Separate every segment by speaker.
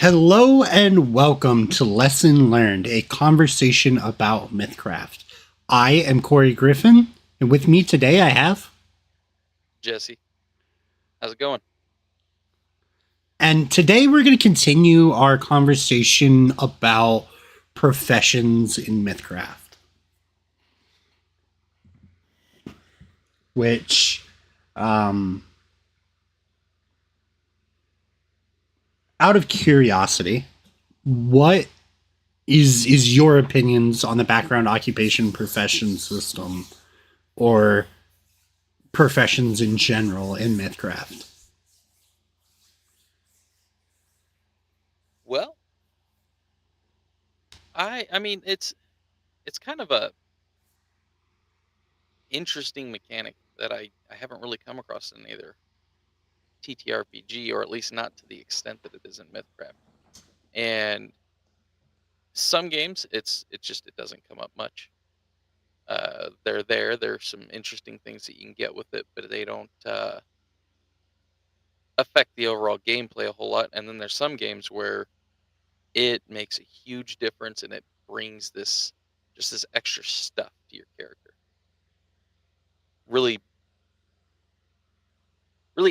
Speaker 1: Hello and welcome to Lesson Learned, a conversation about Mythcraft. I am Corey Griffin, and with me today I have.
Speaker 2: Jesse. How's it going?
Speaker 1: And today we're going to continue our conversation about professions in Mythcraft, which, um, out of curiosity, what is your opinions on the background occupation profession system or professions in general in Mythcraft?
Speaker 2: Well, I mean it's kind of a interesting mechanic that I haven't really come across in either TTRPG, or at least not to the extent that it is in Mythcraft. And some games it doesn't come up much. There's some interesting things that you can get with it, but they don't affect the overall gameplay a whole lot. And then there's some games where it makes a huge difference and it brings this extra stuff to your character. Really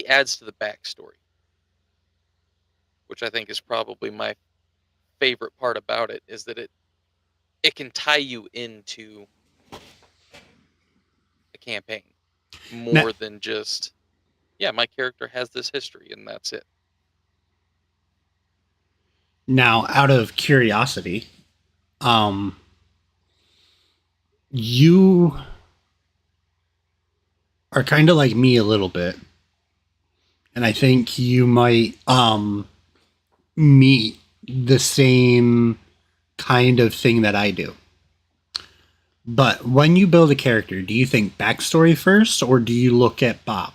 Speaker 2: adds to the backstory, which I think is probably my favorite part about it, is that it can tie you into a campaign
Speaker 1: Now,
Speaker 2: more than just, yeah, my character has this history and that's it.
Speaker 1: now, out of curiosity, um, you are kind of like me a little bit, and I think you might meet the same kind of thing that I do. But when you build a character, do you think backstory first, or do you look at Bob?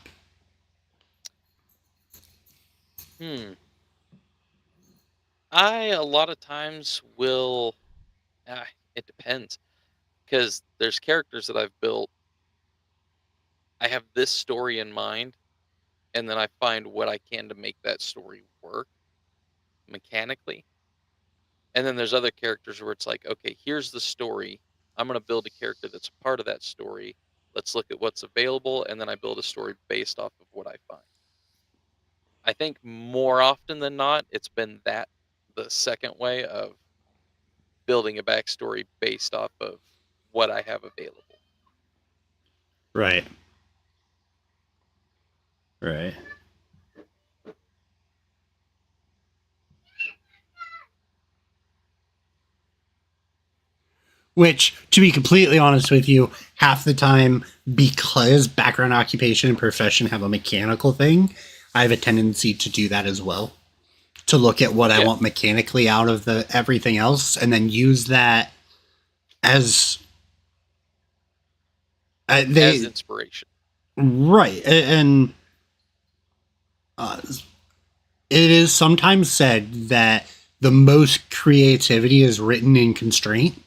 Speaker 2: Hmm. I a lot of times will. Ah, it depends, because there's characters that I've built. I have this story in mind, and then I find what I can to make that story work mechanically. And then there's other characters where it's like, okay, here's the story. I'm going to build a character that's part of that story. Let's look at what's available, and then I build a story based off of what I find. I think more often than not, it's been the second way of building a backstory based off of what I have available.
Speaker 1: Right. Right. Which, to be completely honest with you, half the time, because background occupation and profession have a mechanical thing, I have a tendency to do that as well. To look at what I
Speaker 2: Yeah,
Speaker 1: want mechanically out of the everything else, and then use that as
Speaker 2: as
Speaker 1: they
Speaker 2: inspiration.
Speaker 1: right. And uh, it is sometimes said that the most creativity is written in constraint.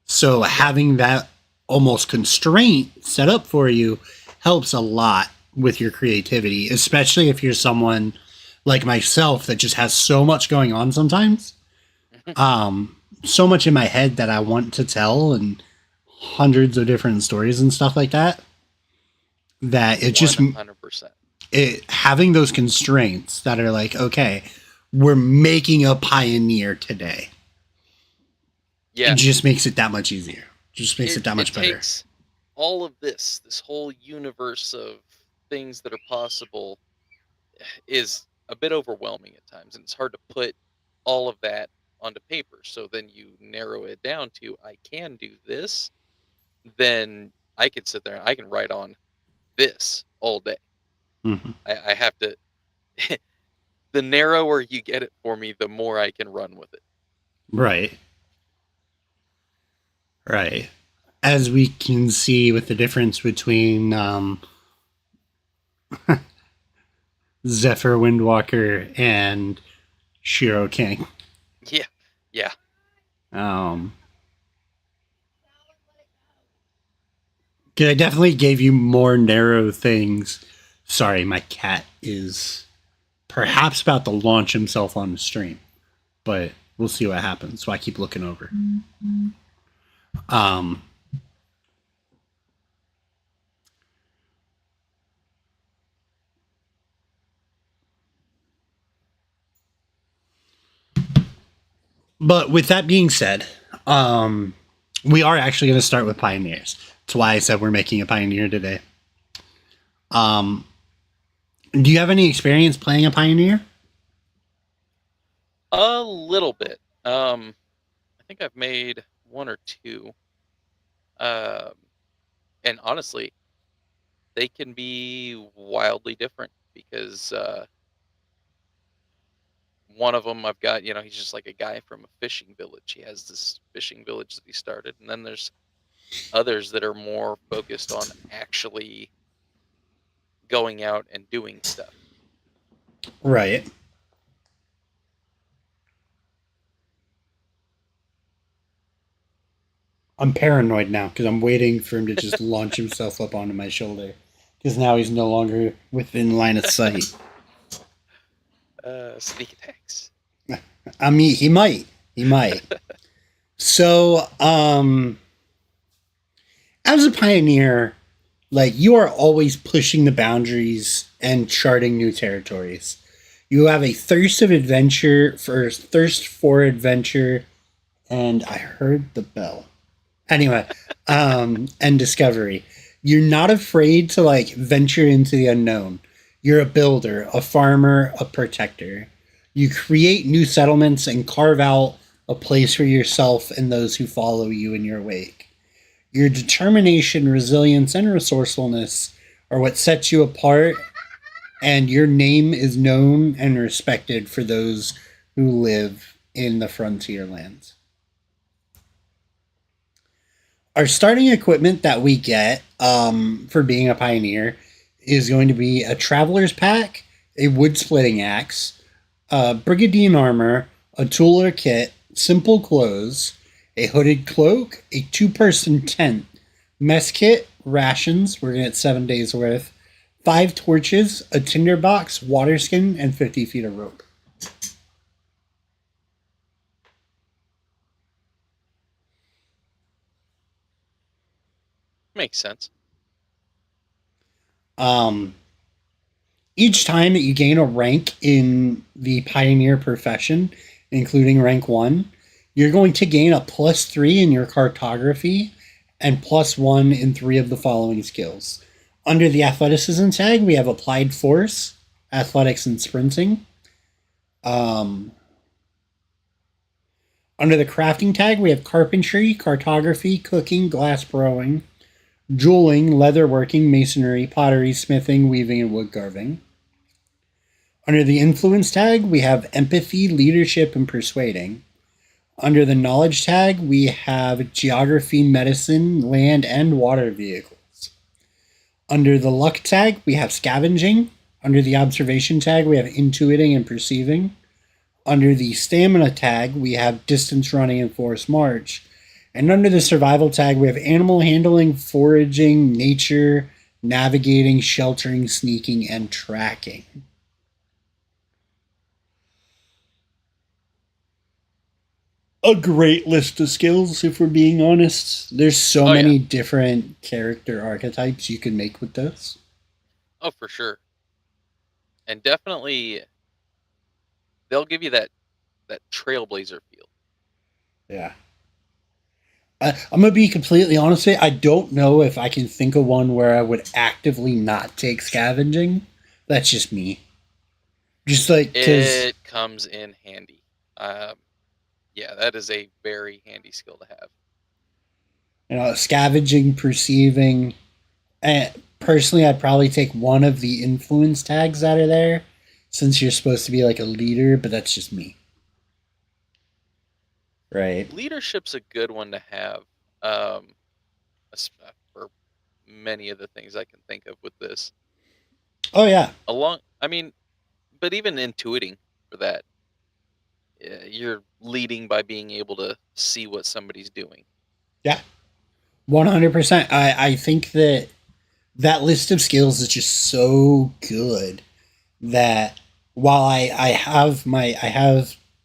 Speaker 1: So
Speaker 2: Yeah.
Speaker 1: having that almost constraint set up for you helps a lot with your creativity, especially if you're someone like myself that just has so much going on sometimes. So much in my head that I want to tell and hundreds of different stories and stuff like that, that it just
Speaker 2: 100%.
Speaker 1: it having those constraints that are like, okay, we're making a pioneer today. It
Speaker 2: Yeah,
Speaker 1: just makes it that much easier. Just makes
Speaker 2: it
Speaker 1: it that
Speaker 2: it
Speaker 1: much better.
Speaker 2: takes all of this whole universe of things that are possible is a bit overwhelming at times, and it's hard to put all of that onto paper. So then you narrow it down to, I can do this, then I can sit there and I can write on this all day.
Speaker 1: Mhm.
Speaker 2: I have to the narrower you get it for me, the more I can run with it.
Speaker 1: Right. Right. As we can see with the difference between Zephyr Windwalker and Shiro King.
Speaker 2: Yeah. Yeah.
Speaker 1: Um, 'Cause I definitely gave you more narrow things. Sorry, my cat is perhaps about to launch himself on the stream, but we'll see what happens. So I keep looking over. Um, but with that being said, we are actually going to start with pioneers. That's why I said we're making a pioneer today. Do you have any experience playing a pioneer?
Speaker 2: A little bit. I think I've made one or two. And honestly, they can be wildly different because one of them I've got, he's just like a guy from a fishing village. He has this fishing village that he started, and then there's others that are more focused on actually going out and doing stuff.
Speaker 1: Right. I'm paranoid now because I'm waiting for him to just launch himself up onto my shoulder. Because now he's no longer within line of sight.
Speaker 2: Sneak attacks.
Speaker 1: I mean, he might. He might. So, as a pioneer, like, you are always pushing the boundaries and charting new territories. You have a thirst for adventure, and I heard the bell. Anyway, and discovery. You're not afraid to like venture into the unknown. You're a builder, a farmer, a protector. You create new settlements and carve out a place for yourself and those who follow you in your wake. Your determination, resilience, and resourcefulness are what sets you apart, and your name is known and respected for those who live in the frontier lands. Our starting equipment that we get for being a pioneer is going to be a traveler's pack, a wood splitting axe, brigandine armor, a tool or kit, simple clothes, a hooded cloak, a 2-person tent, mess kit, rations, we're going to get 7 days worth, 5 torches, a tinderbox, water skin, and 50 feet of rope.
Speaker 2: Makes sense.
Speaker 1: Each time that you gain a rank in the pioneer profession, including rank 1, you're going to gain a +3 in your cartography and +1 in 3 of the following skills. Under the athleticism tag, we have applied force, athletics, and sprinting. Under the crafting tag, we have carpentry, cartography, cooking, glass blowing, jeweling, leatherworking, masonry, pottery, smithing, weaving, and wood carving. Under the influence tag, we have empathy, leadership, and persuading. Under the knowledge tag, we have geography, medicine, land, and water vehicles. Under the luck tag, we have scavenging. Under the observation tag, we have intuiting and perceiving. Under the stamina tag, we have distance running and forest march. And under the survival tag, we have animal handling, foraging, nature, navigating, sheltering, sneaking, and tracking. A great list of skills, if we're being honest. There's so many different character archetypes you can make with this.
Speaker 2: Oh, for sure. And definitely, they'll give you that trailblazer feel.
Speaker 1: Yeah. I'm going to be completely honest with you. I don't know if I can think of one where I would actively not take scavenging. That's just me. Just like,
Speaker 2: it comes in handy. Yeah, that is a very handy skill to have.
Speaker 1: You know, scavenging, perceiving. And personally, I'd probably take one of the influence tags that are there, since you're supposed to be like a leader, but that's just me. Right.
Speaker 2: Leadership's a good one to have for many of the things I can think of with this.
Speaker 1: Oh, yeah.
Speaker 2: But even intuiting for that, you're leading by being able to see what somebody's doing.
Speaker 1: Yeah. 100%. I think that list of skills is just so good that while I have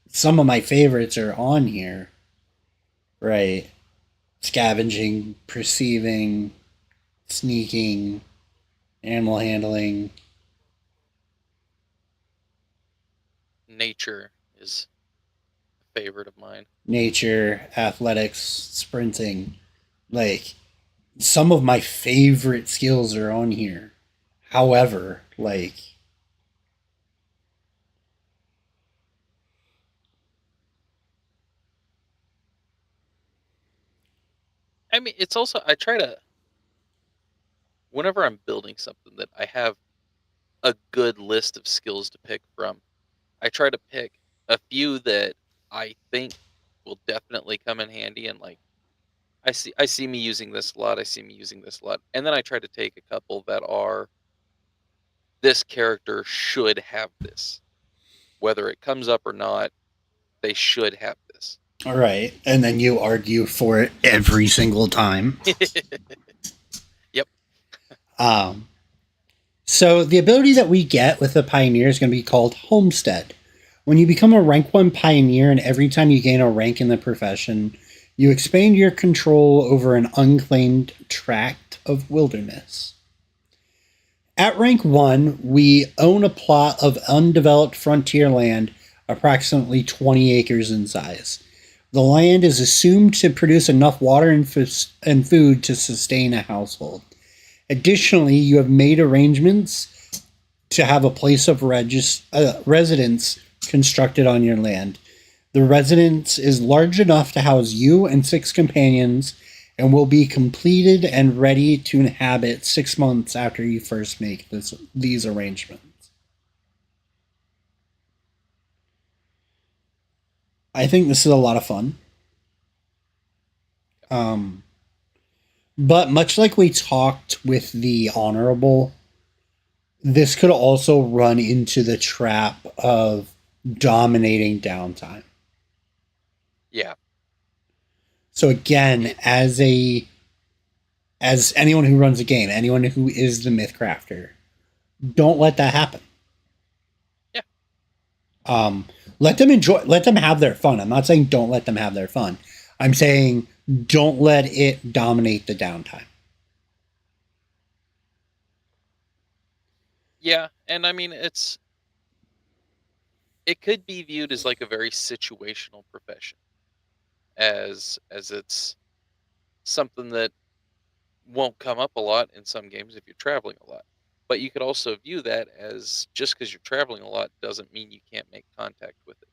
Speaker 1: some of my favorites are on here, right? Scavenging, perceiving, sneaking, animal handling,
Speaker 2: Nature is a favorite of mine.
Speaker 1: nature, athletics, sprinting. Like, some of my favorite skills are on here. However, like,
Speaker 2: I mean, it's also I try to whenever I'm building something that I have a good list of skills to pick from. I try to pick a few that I think will definitely come in handy and like I see me using this a lot, I see me using this a lot. And then I try to take a couple that are this character should have this. Whether it comes up or not, they should have this.
Speaker 1: all right, and then you argue for it every single time.
Speaker 2: Yep.
Speaker 1: Um, so the ability that we get with the pioneer is going to be called Homestead. When you become a rank 1 pioneer, and every time you gain a rank in the profession, you expand your control over an unclaimed tract of wilderness. At rank 1, we own a plot of undeveloped frontier land approximately 20 acres in size. The land is assumed to produce enough water and food to sustain a household. Additionally, you have made arrangements to have a place of residence constructed on your land. The residence is large enough to house you and 6 companions and will be completed and ready to inhabit 6 months after you first make these arrangements. I think this is a lot of fun. But much like we talked with the Honorable, this could also run into the trap of dominating downtime.
Speaker 2: Yeah.
Speaker 1: So again, as anyone who runs a game, anyone who is the myth crafter, don't let that happen.
Speaker 2: Yeah.
Speaker 1: Let them have their fun. I'm not saying don't let them have their fun. I'm saying don't let it dominate the downtime.
Speaker 2: Yeah, and I mean it could be viewed as like a very situational profession. As it's something that won't come up a lot in some games if you're traveling a lot. But you could also view that as just because you're traveling a lot doesn't mean you can't make contact with it.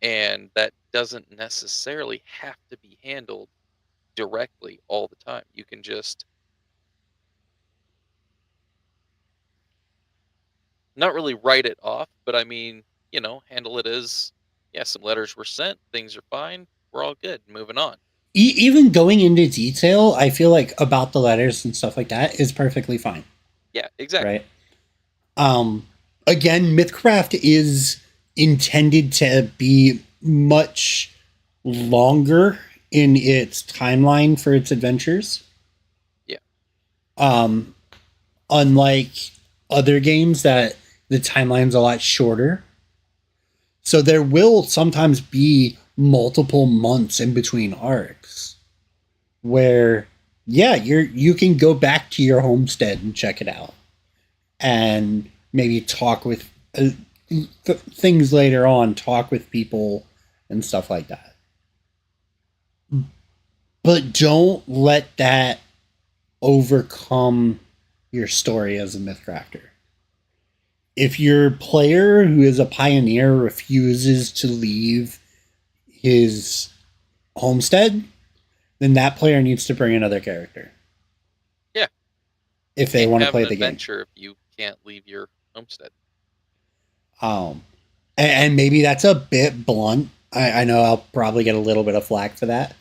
Speaker 2: And that doesn't necessarily have to be handled directly all the time. You can just not really write it off, but I mean, handle it as, yeah, some letters were sent, things are fine, we're all good, moving on.
Speaker 1: Even going into detail, I feel like about the letters and stuff like that is perfectly fine.
Speaker 2: Yeah, exactly.
Speaker 1: Right. Again, Mythcraft is intended to be much longer in its timeline for its adventures.
Speaker 2: Yeah.
Speaker 1: Unlike other games that the timeline's a lot shorter. So there will sometimes be multiple months in between arcs where you can go back to your homestead and check it out and maybe talk with things later on, talk with people and stuff like that. But don't let that overcome your story as a mythcrafter. If your player who is a pioneer refuses to leave his homestead, then that player needs to bring another character.
Speaker 2: Yeah.
Speaker 1: If they want to play the game.
Speaker 2: Adventure if you can't leave your homestead.
Speaker 1: And maybe that's a bit blunt. I know I'll probably get a little bit of flack for that.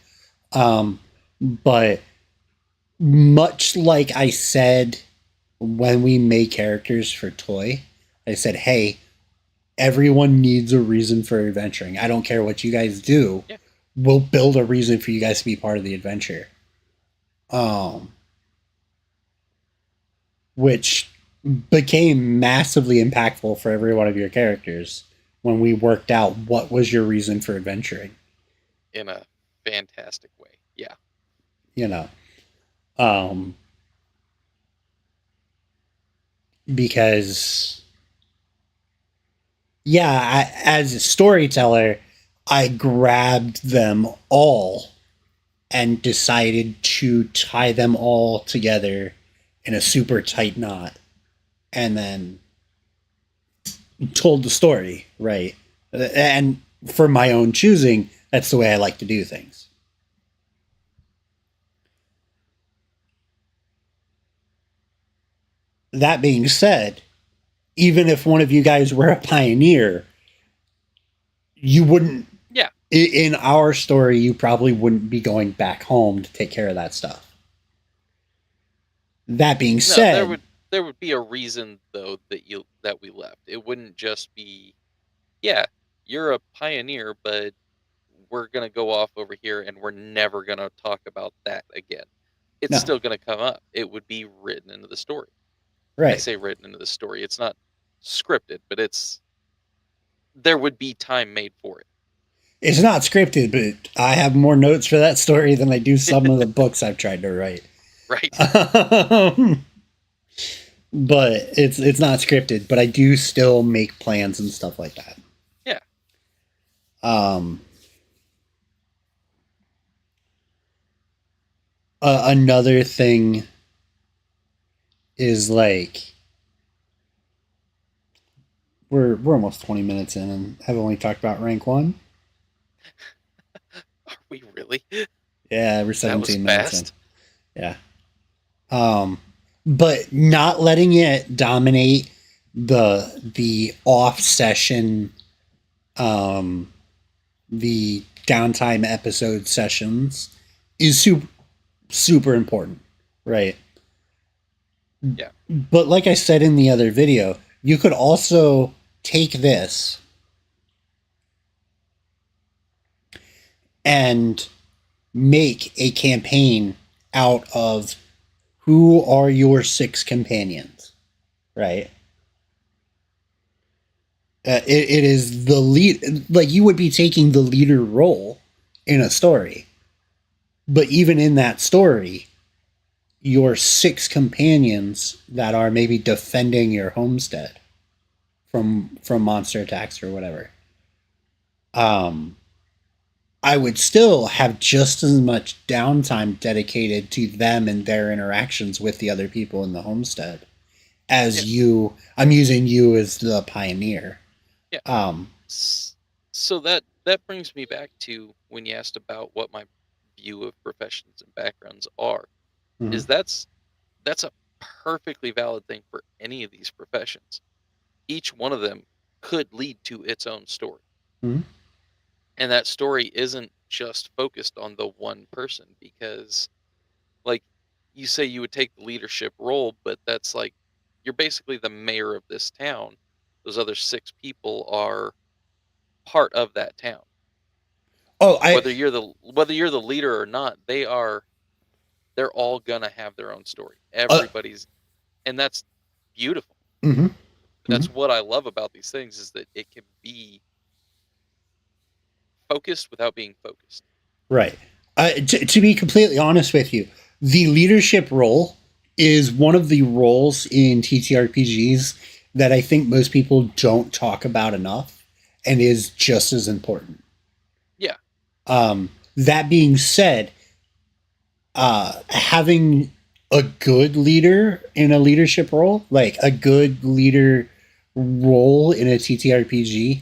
Speaker 1: But much like I said when we made characters for Toy, I said, hey, everyone needs a reason for adventuring. I don't care what you guys do.
Speaker 2: Yeah.
Speaker 1: We'll build a reason for you guys to be part of the adventure. Which became massively impactful for every one of your characters when we worked out what was your reason for adventuring.
Speaker 2: in a fantastic way. Yeah.
Speaker 1: You know, um, because yeah, as a storyteller, I grabbed them all and decided to tie them all together in a super tight knot, and then told the story, right? And for my own choosing, that's the way I like to do things. That being said, even if one of you guys were a pioneer, you wouldn't,
Speaker 2: Yeah.
Speaker 1: in our story, you probably wouldn't be going back home to take care of that stuff. That being
Speaker 2: No,
Speaker 1: said,
Speaker 2: there would be a reason though that we left. It wouldn't just be, yeah, you're a pioneer, but we're gonna go off over here and we're never gonna talk about that again. It's
Speaker 1: no,
Speaker 2: still gonna come up. It would be written into the story. I
Speaker 1: right.
Speaker 2: say written into the story. It's not scripted, but there would be time made for it.
Speaker 1: It's not scripted, but I have more notes for that story than I do some of the books I've tried to write.
Speaker 2: Right.
Speaker 1: But it's not scripted, but I do still make plans and stuff like that.
Speaker 2: Yeah.
Speaker 1: Um, another thing is like we're almost 20 minutes in and have only talked about rank 1.
Speaker 2: Are we really?
Speaker 1: Yeah, we're
Speaker 2: That was
Speaker 1: 17 minutes
Speaker 2: fast.
Speaker 1: in. Yeah. But not letting it dominate the off session, the downtime episode sessions is super important, right?
Speaker 2: Yeah.
Speaker 1: But like I said in the other video, you could also take this and make a campaign out of who are your 6 companions, right? It is the lead, like you would be taking the leader role in a story, but even in that story, your 6 companions that are maybe defending your homestead from monster attacks or whatever. I would still have just as much downtime dedicated to them and their interactions with the other people in the homestead as you. I'm using you as the pioneer.
Speaker 2: Yeah.
Speaker 1: Um,
Speaker 2: So that brings me back to when you asked about what my view of professions and backgrounds are.
Speaker 1: mhm.
Speaker 2: Is that's a perfectly valid thing for any of these professions. Each one of them could lead to its own story.
Speaker 1: Mhm.
Speaker 2: And that story isn't just focused on the one person because like you say you would take the leadership role, but that's like you're basically the mayor of this town. Those other 6 people are part of that town.
Speaker 1: Oh,
Speaker 2: Whether you're the leader or not, they're all gonna have their own story.
Speaker 1: uh,
Speaker 2: Everybody's and that's beautiful.
Speaker 1: mhm,
Speaker 2: That's
Speaker 1: mhm.
Speaker 2: what I love about these things is that it can be focused without being focused.
Speaker 1: Right. To be completely honest with you, the leadership role is one of the roles in TTRPGs that I think most people don't talk about enough and is just as important.
Speaker 2: Yeah.
Speaker 1: That being said, having a good leader in a leadership role, like a good leader role in a TTRPG,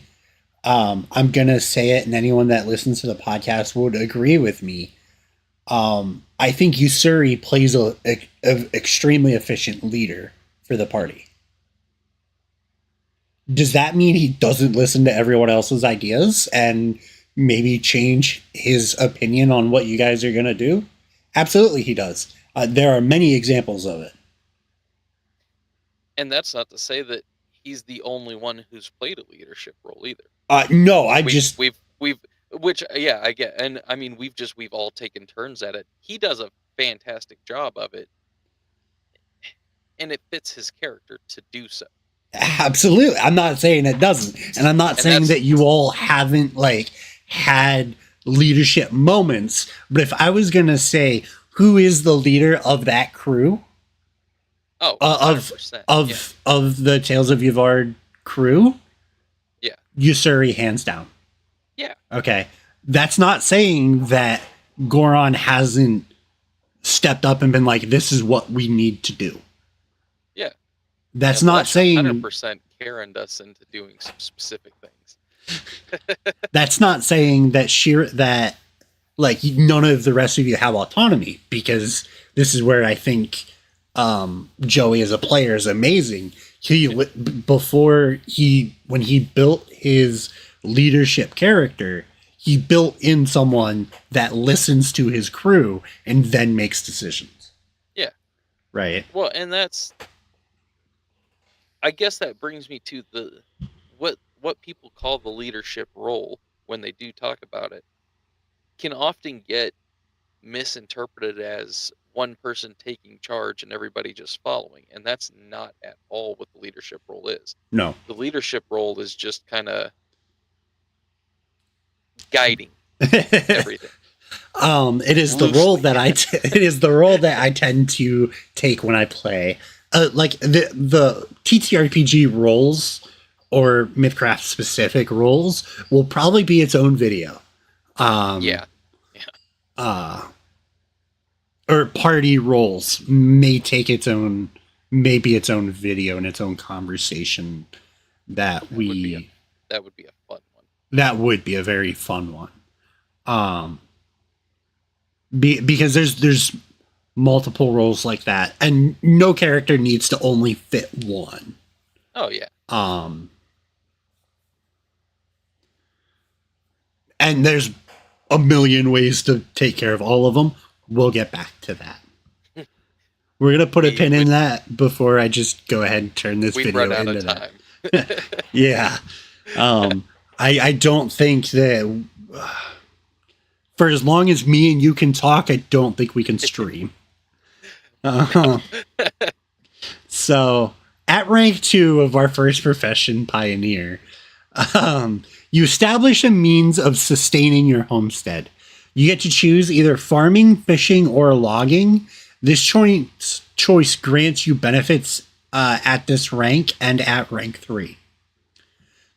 Speaker 1: I'm gonna say it, and anyone that listens to the podcast would agree with me. I think Usuri plays a extremely efficient leader for the party. Does that mean he doesn't listen to everyone else's ideas and maybe change his opinion on what you guys are gonna do? Absolutely, he does. There are many examples of it.
Speaker 2: And that's not to say that he's the only one who's played a leadership role either.
Speaker 1: No, I
Speaker 2: We've
Speaker 1: just
Speaker 2: we've which yeah, I get. And I mean, we've all taken turns at it. He does a fantastic job of it. and it fits his character to do so.
Speaker 1: Absolutely. I'm not saying it doesn't. And I'm not saying that you all haven't like had leadership moments. But if I was going to say who is the leader of that crew,
Speaker 2: Oh,
Speaker 1: of the Tales of Yavard crew,
Speaker 2: yeah,
Speaker 1: Yusuri hands down.
Speaker 2: Yeah.
Speaker 1: Okay. That's not saying that Goron hasn't stepped up and been like, this is what we need to do.
Speaker 2: Yeah.
Speaker 1: That's not saying
Speaker 2: 100% Karen us into doing some specific things.
Speaker 1: That's not saying that like none of the rest of you have autonomy, because this is where I think Joey as a player is amazing. When he built his leadership character, he built in someone that listens to his crew and then makes decisions.
Speaker 2: Yeah.
Speaker 1: Right.
Speaker 2: Well, and I guess that brings me to what people call the leadership role when they do talk about it can often get misinterpreted as one person taking charge and everybody just following. And that's not at all what the leadership role is.
Speaker 1: No.
Speaker 2: The leadership role is just kind of guiding everything.
Speaker 1: It is the role that I tend to take when I play. Like the TTRPG roles or Mythcraft specific roles will probably be its own video. Or party roles may take its own video and its own conversation that would be a
Speaker 2: fun one.
Speaker 1: That would be a very fun one. Because there's multiple roles like that, and no character needs to only fit one.
Speaker 2: Oh yeah.
Speaker 1: And there's a million ways to take care of all of them. We'll get back to that. We're gonna put a pin in that before I just go ahead and turn this video into that. Yeah. I don't think that for as long as me and you can talk, I don't think we can stream. So at rank 2 of our first profession, Pioneer, you establish a means of sustaining your homestead. You get to choose either farming, fishing, or logging. This choice grants you benefits at this rank and at rank 3.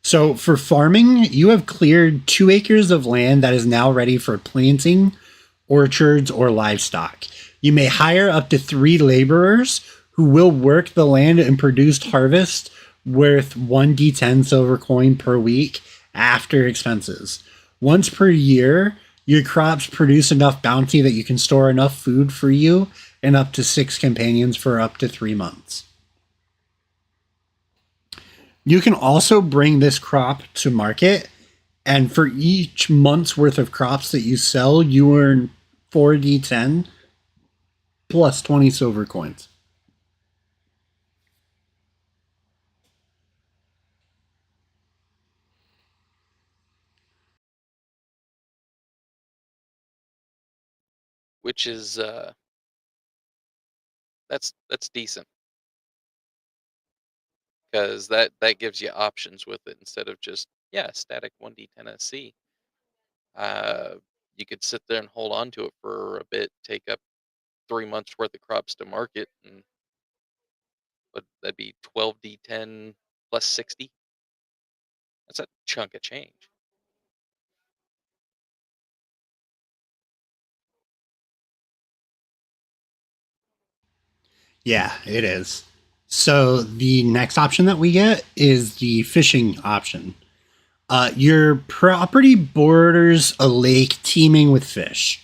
Speaker 1: So for farming, you have cleared 2 acres of land that is now ready for planting, orchards, or livestock. You may hire up to 3 laborers who will work the land and produce harvest worth 1d10 silver coin per week after expenses. Once per year, your crops produce enough bounty that you can store enough food for you and up to 6 companions for up to 3 months. You can also bring this crop to market, and for each month's worth of crops that you sell, you earn 4d10 plus 20 silver coins.
Speaker 2: Which is that's decent, because that gives you options with it instead of just static 1d10 SC. You could sit there and hold on to it for a bit, take up 3 months worth of crops to market, and that'd be 12d10 plus 60. That's a chunk of change.
Speaker 1: Yeah, it is. So the next option that we get is the fishing option. Your property borders a lake teeming with fish.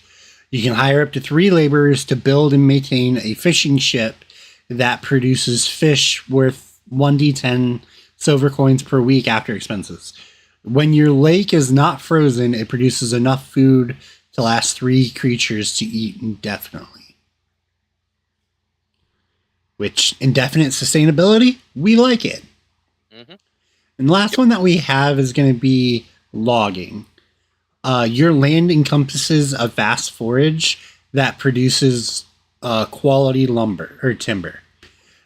Speaker 1: You can hire up to 3 laborers to build and maintain a fishing ship that produces fish worth 1d10 silver coins per week after expenses. When your lake is not frozen, it produces enough food to last 3 creatures to eat indefinitely. Which, indefinite sustainability, we like it.
Speaker 2: Mm-hmm.
Speaker 1: And the last one that we have is going to be logging. Your land encompasses a vast forage that produces quality lumber or timber.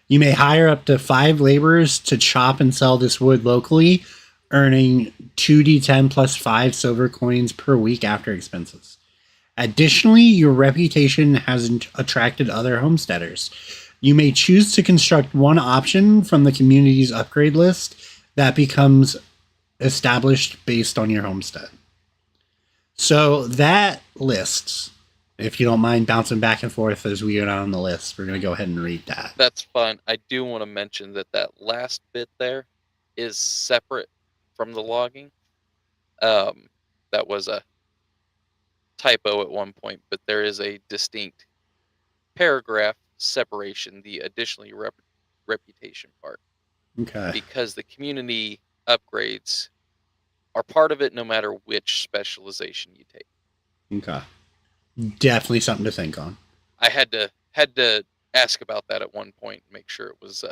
Speaker 1: You may hire up to 5 laborers to chop and sell this wood locally, earning 2d10 plus 5 silver coins per week after expenses. Additionally, your reputation has attracted other homesteaders. You may choose to construct one option from the community's upgrade list that becomes established based on your homestead. So that list, if you don't mind bouncing back and forth as we go down the list, we're going to go ahead and read that.
Speaker 2: That's fine. I do want to mention that that last bit there is separate from the logging. That was a typo at one point, but there is a distinct paragraph separation, the additionally reputation part,
Speaker 1: Okay.
Speaker 2: because the community upgrades are part of it no matter which specialization you take.
Speaker 1: Okay. Definitely something to think on.
Speaker 2: I had to ask about that at one point and make sure it was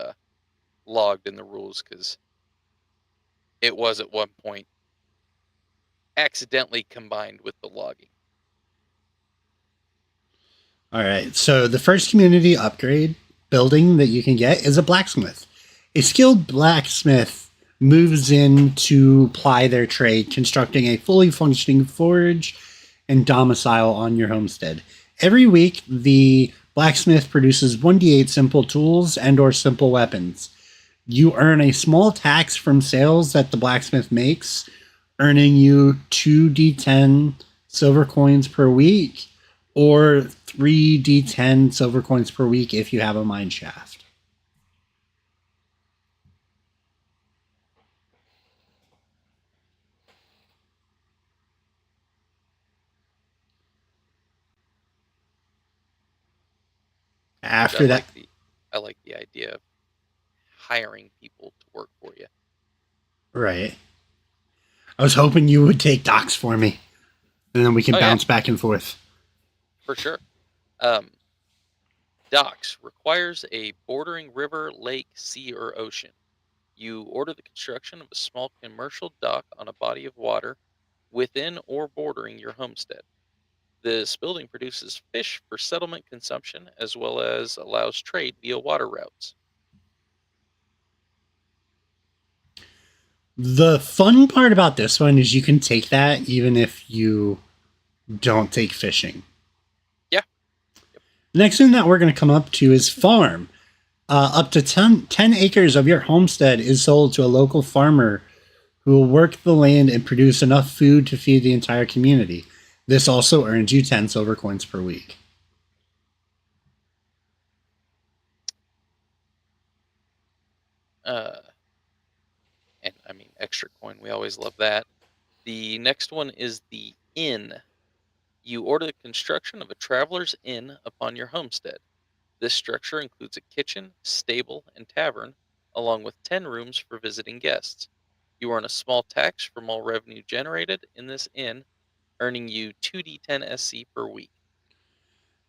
Speaker 2: logged in the rules, because it was at one point accidentally combined with the logging.
Speaker 1: All right. So the first community upgrade building that you can get is a blacksmith. A skilled blacksmith moves in to ply their trade, constructing a fully functioning forge and domicile on your homestead. Every week, the blacksmith produces 1d8 simple tools and or simple weapons. You earn a small tax from sales that the blacksmith makes, earning you 2d10 silver coins per week, or 3d10 silver coins per week if you have a mine shaft. After that,
Speaker 2: I like the idea of hiring people to work for you.
Speaker 1: right. I was hoping you would take docs for me, and then we can bounce back and forth.
Speaker 2: For sure. Docks requires a bordering river, lake, sea, or ocean. You order the construction of a small commercial dock on a body of water within or bordering your homestead. This building produces fish for settlement consumption as well as allows trade via water routes.
Speaker 1: The fun part about this one is you can take that even if you don't take fishing.
Speaker 2: Yeah.
Speaker 1: Yep. The next thing that we're going to come up to is farm. Up to 10 acres of your homestead is sold to a local farmer who will work the land and produce enough food to feed the entire community. This also earns you 10 silver coins per week.
Speaker 2: And I mean, extra coin, we always love that. The next one is the inn. You order the construction of a traveler's inn upon your homestead. This structure includes a kitchen, stable, and tavern, along with 10 rooms for visiting guests. You earn a small tax from all revenue generated in this inn, earning you 2d10 SC per week.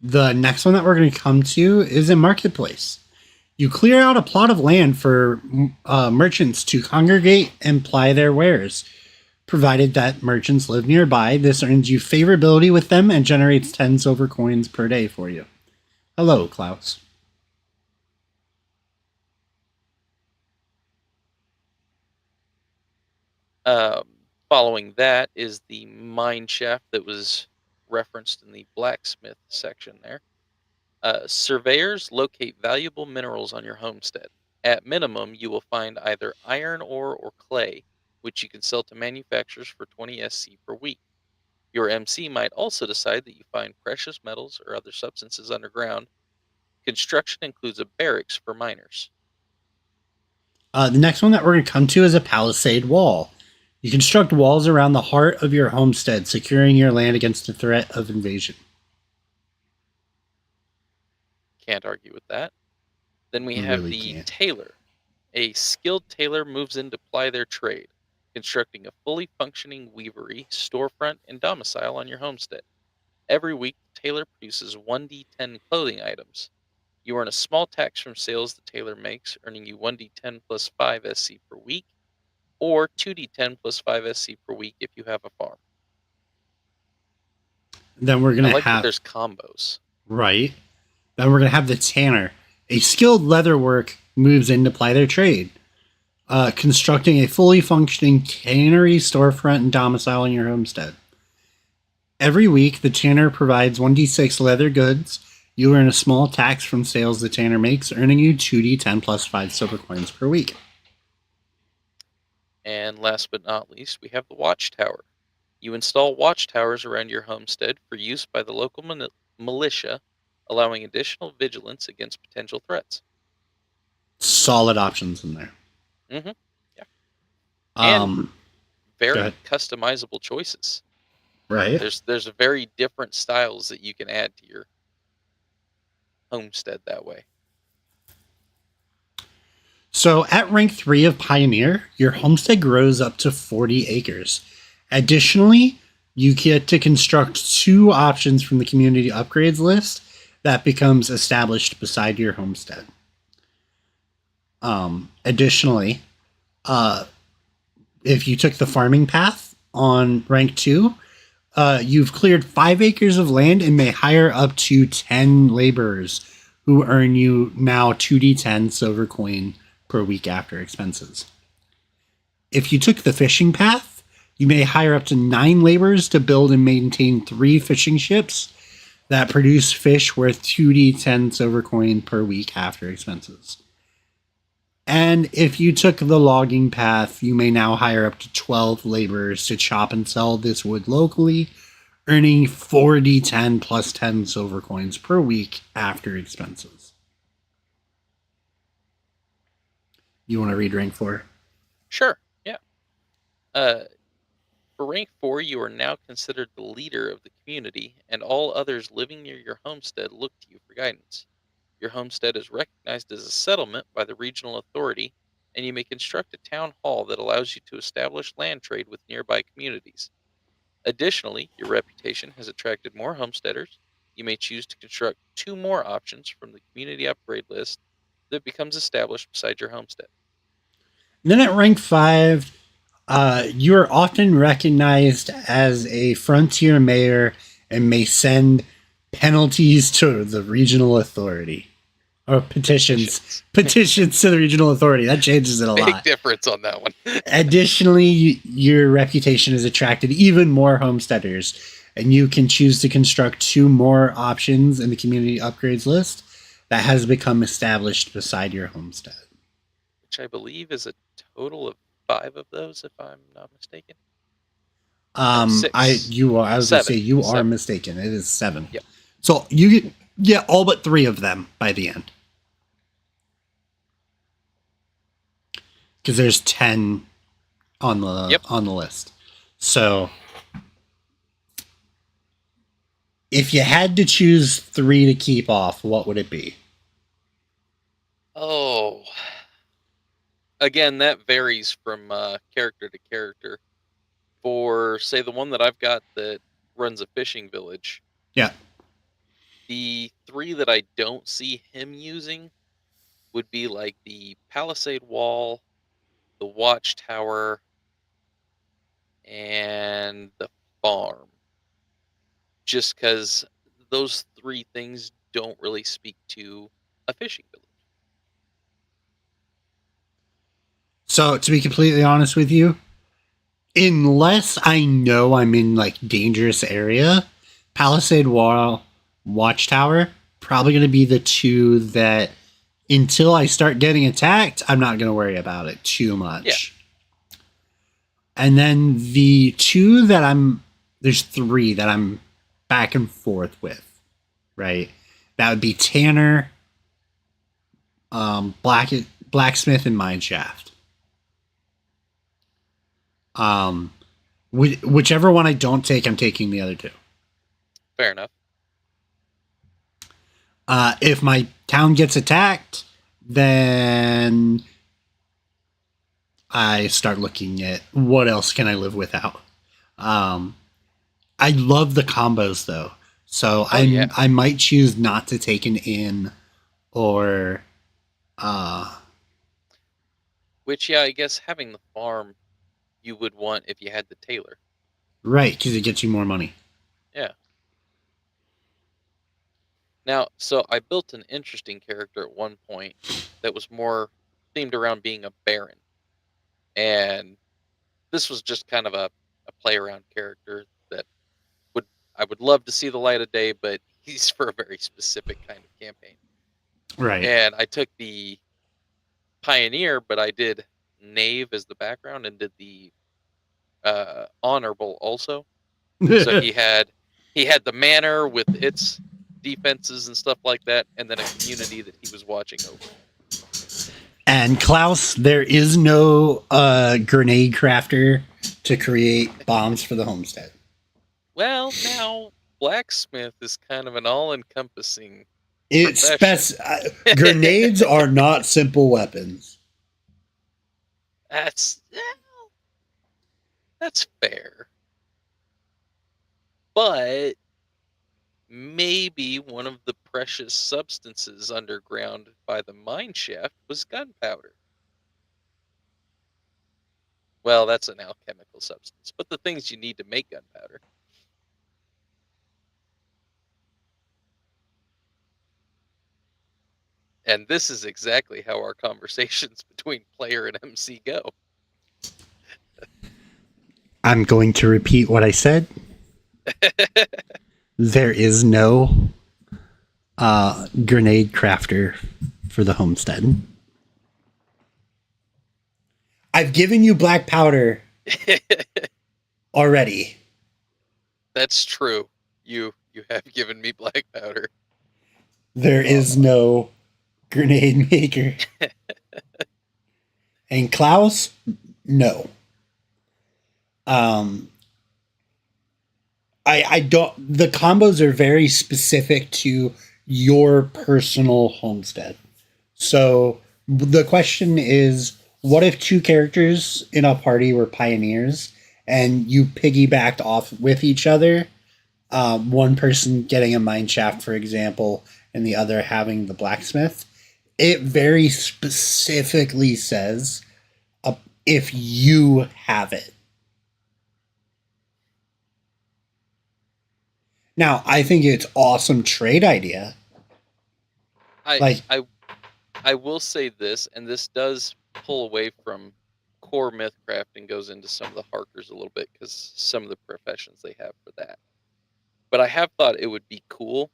Speaker 1: The next one that we're going to come to is a marketplace. You clear out a plot of land for merchants to congregate and ply their wares. Provided that merchants live nearby, this earns you favorability with them and generates 10 silver coins per day for you. Hello, Klaus.
Speaker 2: Following that is the mine shaft that was referenced in the blacksmith section there. Surveyors locate valuable minerals on your homestead. At minimum, you will find either iron ore or clay, which you can sell to manufacturers for 20 SC per week. Your MC might also decide that you find precious metals or other substances underground. Construction includes a barracks for miners.
Speaker 1: The next one that we're going to come to is a palisade wall. You construct walls around the heart of your homestead, securing your land against the threat of invasion.
Speaker 2: Can't argue with that. Then we have the tailor. A skilled tailor moves in to ply their trade, constructing a fully functioning weavery, storefront, and domicile on your homestead. Every week, the tailor produces 1d10 clothing items. You earn a small tax from sales the tailor makes, earning you 1d10 plus 5 SC per week, or 2d10 plus 5 SC per week if you have a farm.
Speaker 1: Then we're going to
Speaker 2: have... that there's combos.
Speaker 1: Right. Then we're going to have the tanner. A skilled leatherwork moves in to ply their trade, constructing a fully functioning tannery storefront and domicile in your homestead. Every week, the tanner provides 1d6 leather goods. You earn a small tax from sales the tanner makes, earning you 2d10 plus 5 silver coins per week.
Speaker 2: And last but not least, we have the watchtower. You install watchtowers around your homestead for use by the local militia, allowing additional vigilance against potential threats.
Speaker 1: Solid options in there.
Speaker 2: Mm-hmm. Yeah.
Speaker 1: Um,
Speaker 2: Very customizable choices.
Speaker 1: Right.
Speaker 2: There's very different styles that you can add to your homestead that way.
Speaker 1: So at rank 3 of Pioneer, your homestead grows up to 40 acres. Additionally, you get to construct 2 options from the community upgrades list that becomes established beside your homestead. Additionally, if you took the farming path on rank 2, you've cleared 5 acres of land and may hire up to 10 laborers who earn you now 2d10 silver coin per week after expenses. If you took the fishing path, you may hire up to 9 laborers to build and maintain 3 fishing ships that produce fish worth 2d10 silver coin per week after expenses. And if you took the logging path, you may now hire up to 12 laborers to chop and sell this wood locally, earning 4d10 plus 10 silver coins per week after expenses. You want to read rank 4?
Speaker 2: Sure, yeah. For rank 4, you are now considered the leader of the community, and all others living near your homestead look to you for guidance. Your homestead is recognized as a settlement by the regional authority, and you may construct a town hall that allows you to establish land trade with nearby communities. Additionally, your reputation has attracted more homesteaders. You may choose to construct 2 more options from the community upgrade list that becomes established beside your homestead.
Speaker 1: And then at rank 5, you are often recognized as a frontier mayor and may send penalties to the regional authority. Or petitions to the regional authority. That changes it a lot.
Speaker 2: Big difference on that one.
Speaker 1: Additionally, your reputation has attracted even more homesteaders, and you can choose to construct 2 more options in the community upgrades list that has become established beside your homestead.
Speaker 2: Which I believe is a total of 5 of those, if I'm not mistaken.
Speaker 1: I was going to say you are mistaken. It is 7.
Speaker 2: Yep.
Speaker 1: So you get all but 3 of them by the end. Because there's 10 on the list. So if you had to choose 3 to keep off, what would it be?
Speaker 2: Oh. Again, that varies from character to character. For, say, the one that I've got that runs a fishing village.
Speaker 1: Yeah.
Speaker 2: The 3 that I don't see him using would be like the palisade wall, the watchtower, and the farm. Just because those 3 things don't really speak to a fishing village.
Speaker 1: So to be completely honest with you, unless I know I'm in like dangerous area, palisade wall, watchtower, probably going to be the 2 that until I start getting attacked, I'm not going to worry about it too much. Yeah. And then the 2 that there's 3 that I'm back and forth with, right? That would be Tanner, Blacksmith, and Mineshaft. Whichever one I don't take, I'm taking the other 2.
Speaker 2: Fair enough.
Speaker 1: If my town gets attacked, then I start looking at what else can I live without. I love the combos though, so I might choose not to take an inn or.
Speaker 2: Which, yeah, I guess having the farm you would want if you had the tailor.
Speaker 1: Right, because it gets you more money.
Speaker 2: Yeah. Now, so I built an interesting character at one point that was more themed around being a baron. And this was just kind of a play around character that would I would love to see the light of day, but he's for a very specific kind of campaign.
Speaker 1: Right.
Speaker 2: And I took the pioneer, but I did knave as the background and did the honorable also. So he had the manor with its defenses and stuff like that, and then a community that he was watching over.
Speaker 1: And Klaus, there is no grenade crafter to create bombs for the homestead.
Speaker 2: Well, now blacksmith is kind of an all-encompassing
Speaker 1: It's
Speaker 2: profession.
Speaker 1: grenades are not simple weapons.
Speaker 2: That's fair. But maybe one of the precious substances underground by the mine shaft was gunpowder. Well, that's an alchemical substance, but the things you need to make gunpowder. And this is exactly how our conversations between player and MC go.
Speaker 1: I'm going to repeat what I said. There is no grenade crafter for the homestead. I've given you black powder already.
Speaker 2: That's true. You have given me black powder.
Speaker 1: There is no grenade maker. And Klaus, no. I don't. The combos are very specific to your personal homestead. So the question is, what if two characters in a party were pioneers and you piggybacked off with each other? One person getting a mine shaft, for example, and the other having the blacksmith. It very specifically says if you have it. Now, I think it's awesome trade idea.
Speaker 2: I will say this, and this does pull away from core Mythcraft and goes into some of the Harkers a little bit because some of the professions they have for that. But I have thought it would be cool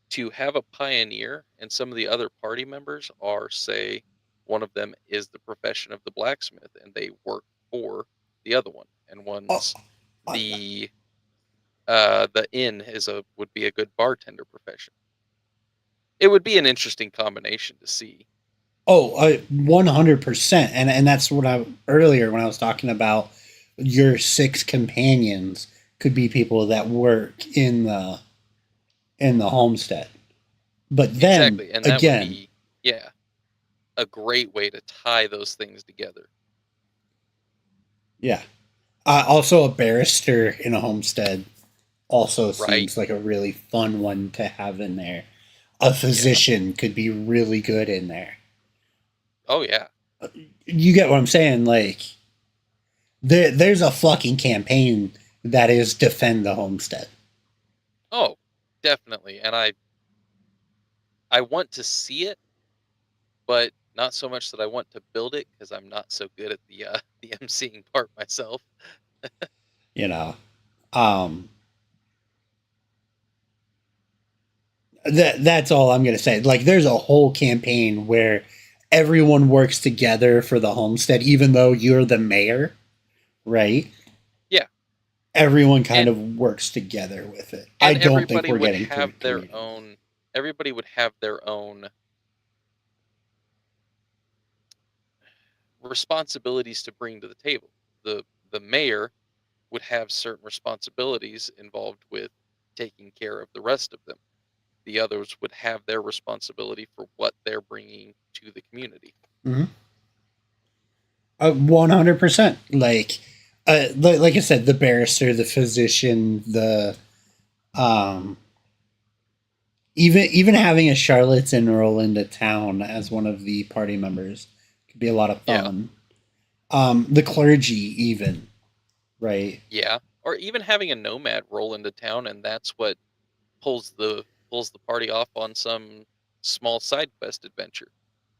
Speaker 2: to have a pioneer, and some of the other party members are, say, one of them is the profession of the blacksmith, and they work for the other one, and one's the inn would be a good bartender profession. It would be an interesting combination to see.
Speaker 1: 100%. And that's what earlier when I was talking about your 6 companions could be people that work in the homestead. But then
Speaker 2: exactly. And that
Speaker 1: again,
Speaker 2: would be, a great way to tie those things together.
Speaker 1: Yeah. Also, a barrister in a homestead also seems like a really fun one to have in there. A physician could be really good in there.
Speaker 2: Oh, yeah.
Speaker 1: You get what I'm saying? Like, there's a fucking campaign that is defend the homestead.
Speaker 2: Oh, definitely. And I want to see it, but not so much that I want to build it because I'm not so good at the emceeing part myself.
Speaker 1: You know, that's all I'm gonna say. Like, there's a whole campaign where everyone works together for the homestead, even though you're the mayor, right?
Speaker 2: Yeah,
Speaker 1: everyone kind of works together with it. I don't think we're getting
Speaker 2: have their own. Everybody would have their own responsibilities to bring to the table. The mayor would have certain responsibilities involved with taking care of the rest of them. The others would have their responsibility for what they're bringing to the community.
Speaker 1: 100%. Like I said, the barrister, the physician, the even having a charlatan roll into town as one of the party members could be a lot of fun. The clergy, even, right?
Speaker 2: Yeah, or even having a nomad roll into town, and that's what pulls the pulls the party off on some small side quest adventure,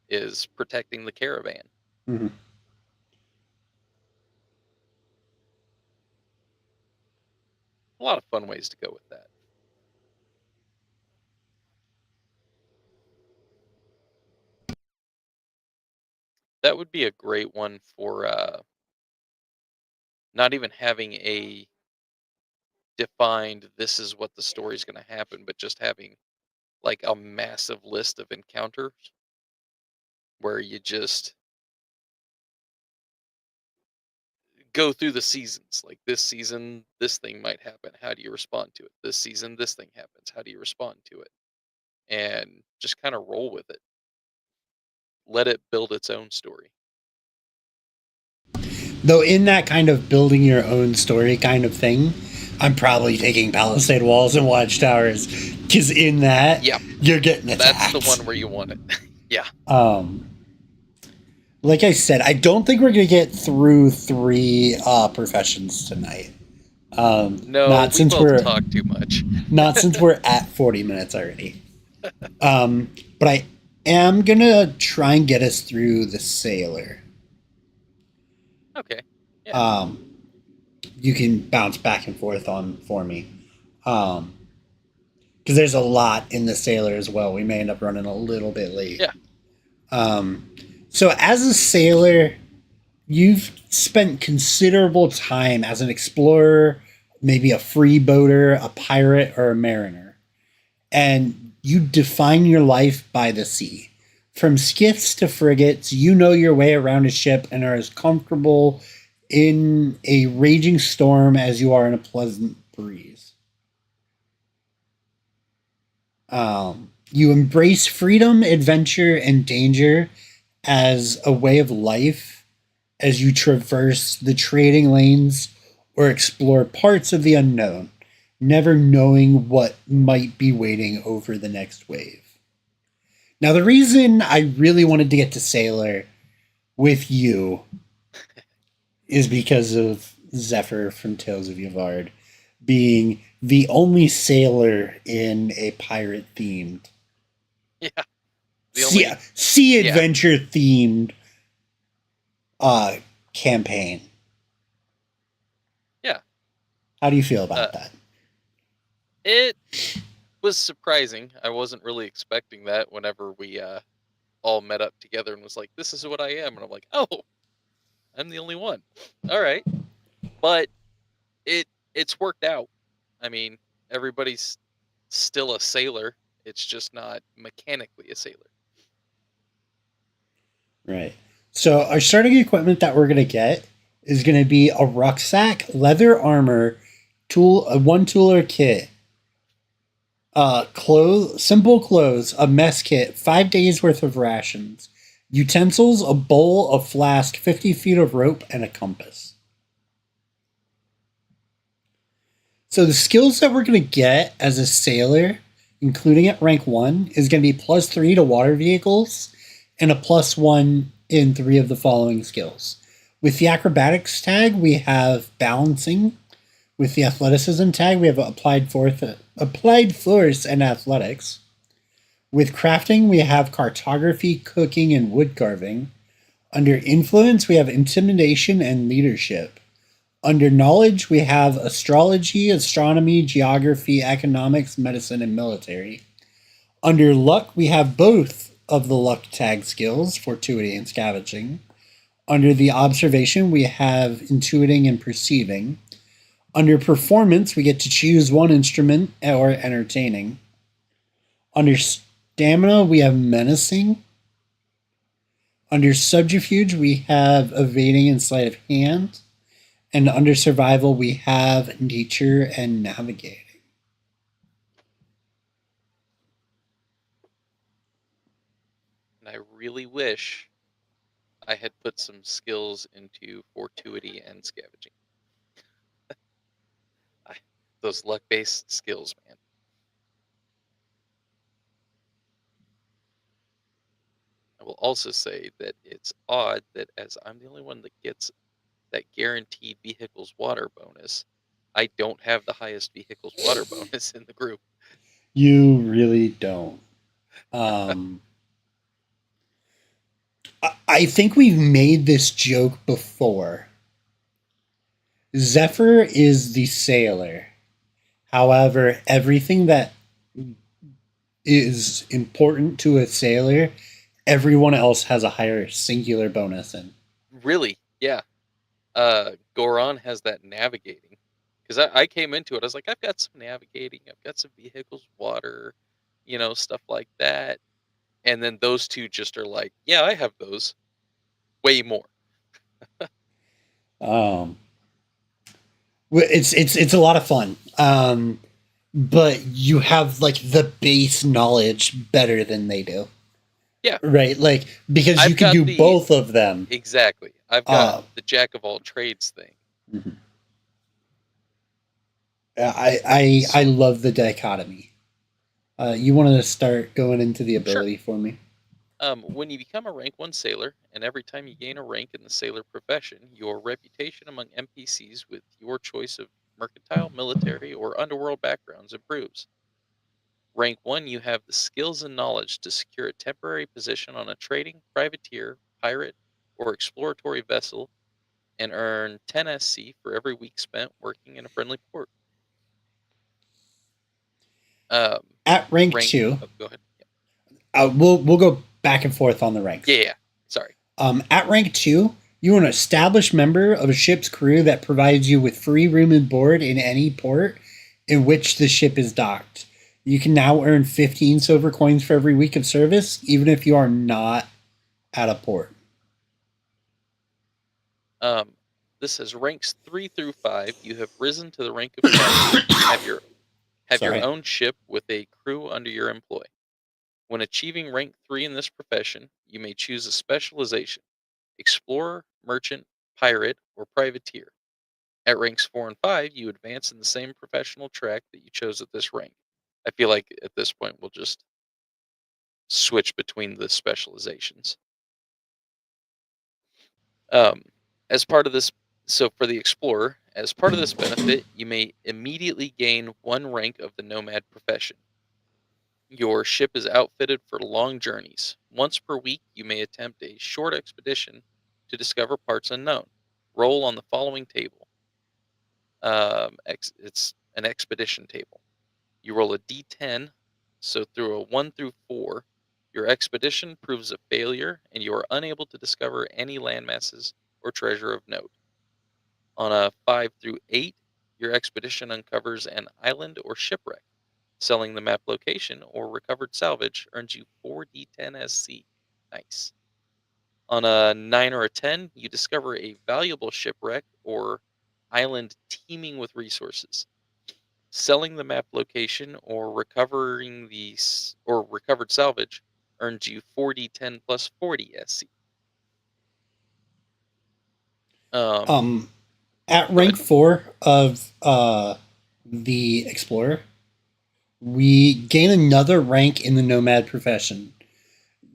Speaker 2: is protecting the caravan.
Speaker 1: Mm-hmm.
Speaker 2: A lot of fun ways to go with that. That would be a great one for not even having a defined this is what the story's going to happen, but just having like a massive list of encounters where you just go through the seasons. Like this season, this thing might happen. How do you respond to it? This season, this thing happens. How do you respond to it? And just kind of roll with it. Let it build its own story.
Speaker 1: Though in that kind of building your own story kind of thing, I'm probably taking palisade walls and watchtowers because in that,
Speaker 2: Yeah,
Speaker 1: you're getting attacked.
Speaker 2: that's the one where you want it. Yeah.
Speaker 1: Like I said, I don't think we're gonna get through 3 professions tonight.
Speaker 2: No,
Speaker 1: Not
Speaker 2: we
Speaker 1: since
Speaker 2: both
Speaker 1: we're
Speaker 2: talk too much.
Speaker 1: not since we're at 40 minutes already. But I am gonna try and get us through the sailor.
Speaker 2: Okay. Yeah.
Speaker 1: You can bounce back and forth on for me. Because there's a lot in the sailor as well. We may end up running a little bit late.
Speaker 2: Yeah.
Speaker 1: So as a sailor, you've spent considerable time as an explorer, maybe a freeboater, a pirate, or a mariner. And you define your life by the sea. From skiffs to frigates, you know your way around a ship and are as comfortable in a raging storm as you are in a pleasant breeze. You embrace freedom, adventure, and danger as a way of life as you traverse the trading lanes or explore parts of the unknown, never knowing what might be waiting over the next wave. Now, the reason I really wanted to get to Sailor with you is because of Zephyr from Tales of Yavard being the only sailor in a pirate themed,
Speaker 2: Yeah. The only
Speaker 1: sea adventure themed campaign.
Speaker 2: Yeah.
Speaker 1: How do you feel about that?
Speaker 2: It was surprising. I wasn't really expecting that whenever we all met up together and was like, this is what I am. And I'm like, oh, I'm the only one. All right. But it's worked out. I mean, everybody's still a sailor. It's just not mechanically a sailor.
Speaker 1: Right. So our starting equipment that we're gonna get is gonna be a rucksack, leather armor, a one tooler kit, simple clothes, a mess kit, 5 days worth of rations, utensils, a bowl, a flask, 50 feet of rope, and a compass. So the skills that we're gonna get as a sailor, including at rank 1, is gonna be +3 to water vehicles and a +1 in 3 of the following skills. With the acrobatics tag, we have balancing. With the athleticism tag, we have applied force and athletics. With crafting, we have cartography, cooking, and wood carving. Under influence, we have intimidation and leadership. Under knowledge, we have astrology, astronomy, geography, economics, medicine, and military. Under luck, we have both of the luck tag skills, fortuity and scavenging. Under the observation, we have intuiting and perceiving. Under performance, we get to choose one instrument or entertaining. Under stamina, we have menacing. Under subterfuge, we have evading and sleight of hand. And under survival, we have nature and navigating.
Speaker 2: And I really wish I had put some skills into fortuity and scavenging. Those luck-based skills, man. I will also say that it's odd that as I'm the only one that gets that guaranteed vehicles water bonus, I don't have the highest vehicles water bonus in the group.
Speaker 1: You really don't. Um, I think we've made this joke before. Zephyr is the sailor. However, everything that is important to a sailor, everyone else has a higher singular bonus in.
Speaker 2: Really, yeah. Goron has that navigating. Because I came into it, I was like, I've got some navigating, I've got some vehicles, water, stuff like that. And then those two just are like, yeah, I have those. Way more.
Speaker 1: Um, it's a lot of fun. But you have like the base knowledge better than they do.
Speaker 2: Yeah.
Speaker 1: Right? Like because you
Speaker 2: I've
Speaker 1: can
Speaker 2: got
Speaker 1: do
Speaker 2: the
Speaker 1: both of them.
Speaker 2: exactly. I've got the jack of all trades thing.
Speaker 1: Mhm. I love the dichotomy. You wanted to start going into the
Speaker 2: Sure.
Speaker 1: ability for me?
Speaker 2: When you become a rank 1 sailor, and every time you gain a rank in the sailor profession, your reputation among NPCs with your choice of mercantile, military, or underworld backgrounds improves. Rank 1, you have the skills and knowledge to secure a temporary position on a trading, privateer, pirate, or exploratory vessel and earn 10 SC for every week spent working in a friendly port. Um,
Speaker 1: At rank
Speaker 2: rank.
Speaker 1: two,
Speaker 2: Oh, go ahead.
Speaker 1: we'll go back and forth on the ranks.
Speaker 2: Yeah. Sorry.
Speaker 1: At rank 2, you are an established member of a ship's crew that provides you with free room and board in any port in which the ship is docked. You can now earn 15 silver coins for every week of service, even if you are not at a port.
Speaker 2: This says ranks 3 through 5. You have risen to the rank of captain. Have your
Speaker 1: Sorry.
Speaker 2: own ship with a crew under your employ. When achieving rank 3 in this profession, you may choose a specialization: explorer, merchant, pirate, or privateer. At ranks 4 and 5, you advance in the same professional track that you chose at this rank. I feel like at this point we'll just switch between the specializations. Um, as part of this, so for the explorer, as part of this benefit, you may immediately gain 1 rank of the nomad profession. Your ship is outfitted for long journeys. Once per week, you may attempt a short expedition to discover parts unknown. Roll on the following table. It's an expedition table. You roll a d10, so through a 1 through 4, your expedition proves a failure and you are unable to discover any landmasses or treasure of note. On a 5 through 8, your expedition uncovers an island or shipwreck. Selling the map location or recovered salvage earns you 4d10 SC. Nice. On a 9 or a 10, you discover a valuable shipwreck or island teeming with resources. Selling the map location or recovering or recovered salvage earns you 4d10 plus 40 SC.
Speaker 1: Um, at
Speaker 2: Go ahead.
Speaker 1: rank 4 of the Explorer, we gain another rank in the Nomad profession.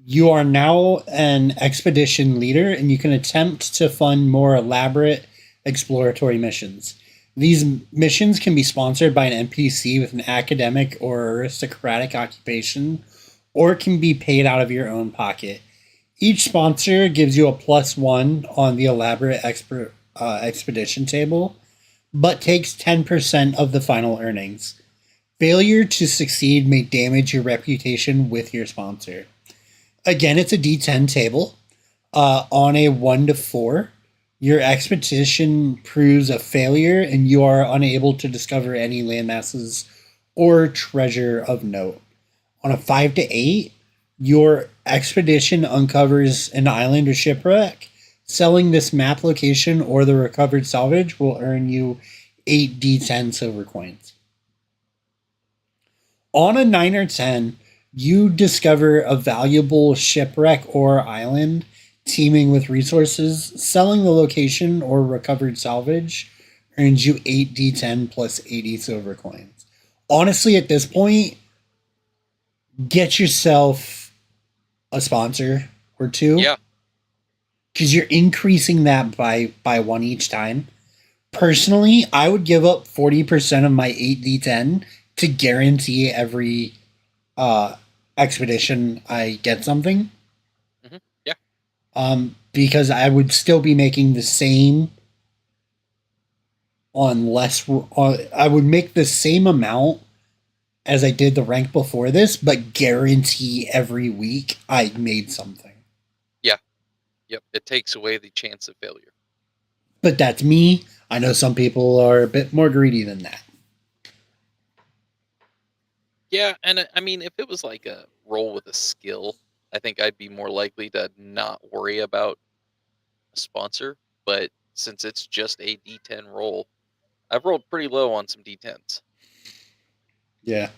Speaker 1: You are now an expedition leader and you can attempt to fund more elaborate exploratory missions. These missions can be sponsored by an NPC with an academic or aristocratic occupation, or can be paid out of your own pocket. Each sponsor gives you a +1 on the elaborate expedition table, but takes 10% of the final earnings. Failure to succeed may damage your reputation with your sponsor. Again, it's a D10 table. On a 1 to 4, your expedition proves a failure and you are unable to discover any landmasses or treasure of note. On a 5 to 8, your expedition uncovers an island or shipwreck. Selling this map location or the recovered salvage will earn you 8d10 silver coins. On a 9 or 10, you discover a valuable shipwreck or island teeming with resources. Selling the location or recovered salvage earns you 8d10 plus 80 silver coins. Honestly, at this point, get yourself a sponsor or two.
Speaker 2: Yeah.
Speaker 1: Because you're increasing that by 1 each time. Personally, I would give up 40% of my 8d10 to guarantee every uh, expedition I get something.
Speaker 2: Yeah.
Speaker 1: Because I would still be making the same on less. I would make the same amount as I did the rank before this, but guarantee every week I made something.
Speaker 2: Yeah. Yep. It takes away the chance of failure.
Speaker 1: But that's me. I know some people are a bit more greedy than that.
Speaker 2: Yeah, and I mean, if it was like a roll with a skill, I think I'd be more likely to not worry about a sponsor. But since it's just a D10 roll, I've rolled pretty low on some D10s.
Speaker 1: Yeah.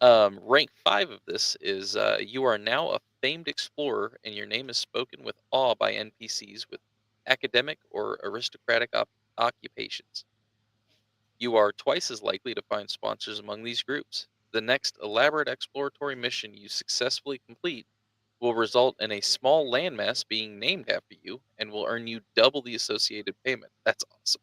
Speaker 2: Rank 5 of this is you are now a famed explorer, and your name is spoken with awe by NPCs with academic or aristocratic occupations. You are twice as likely to find sponsors among these groups. The next elaborate exploratory mission you successfully complete will result in a small landmass being named after you and will earn you double the associated payment. That's awesome.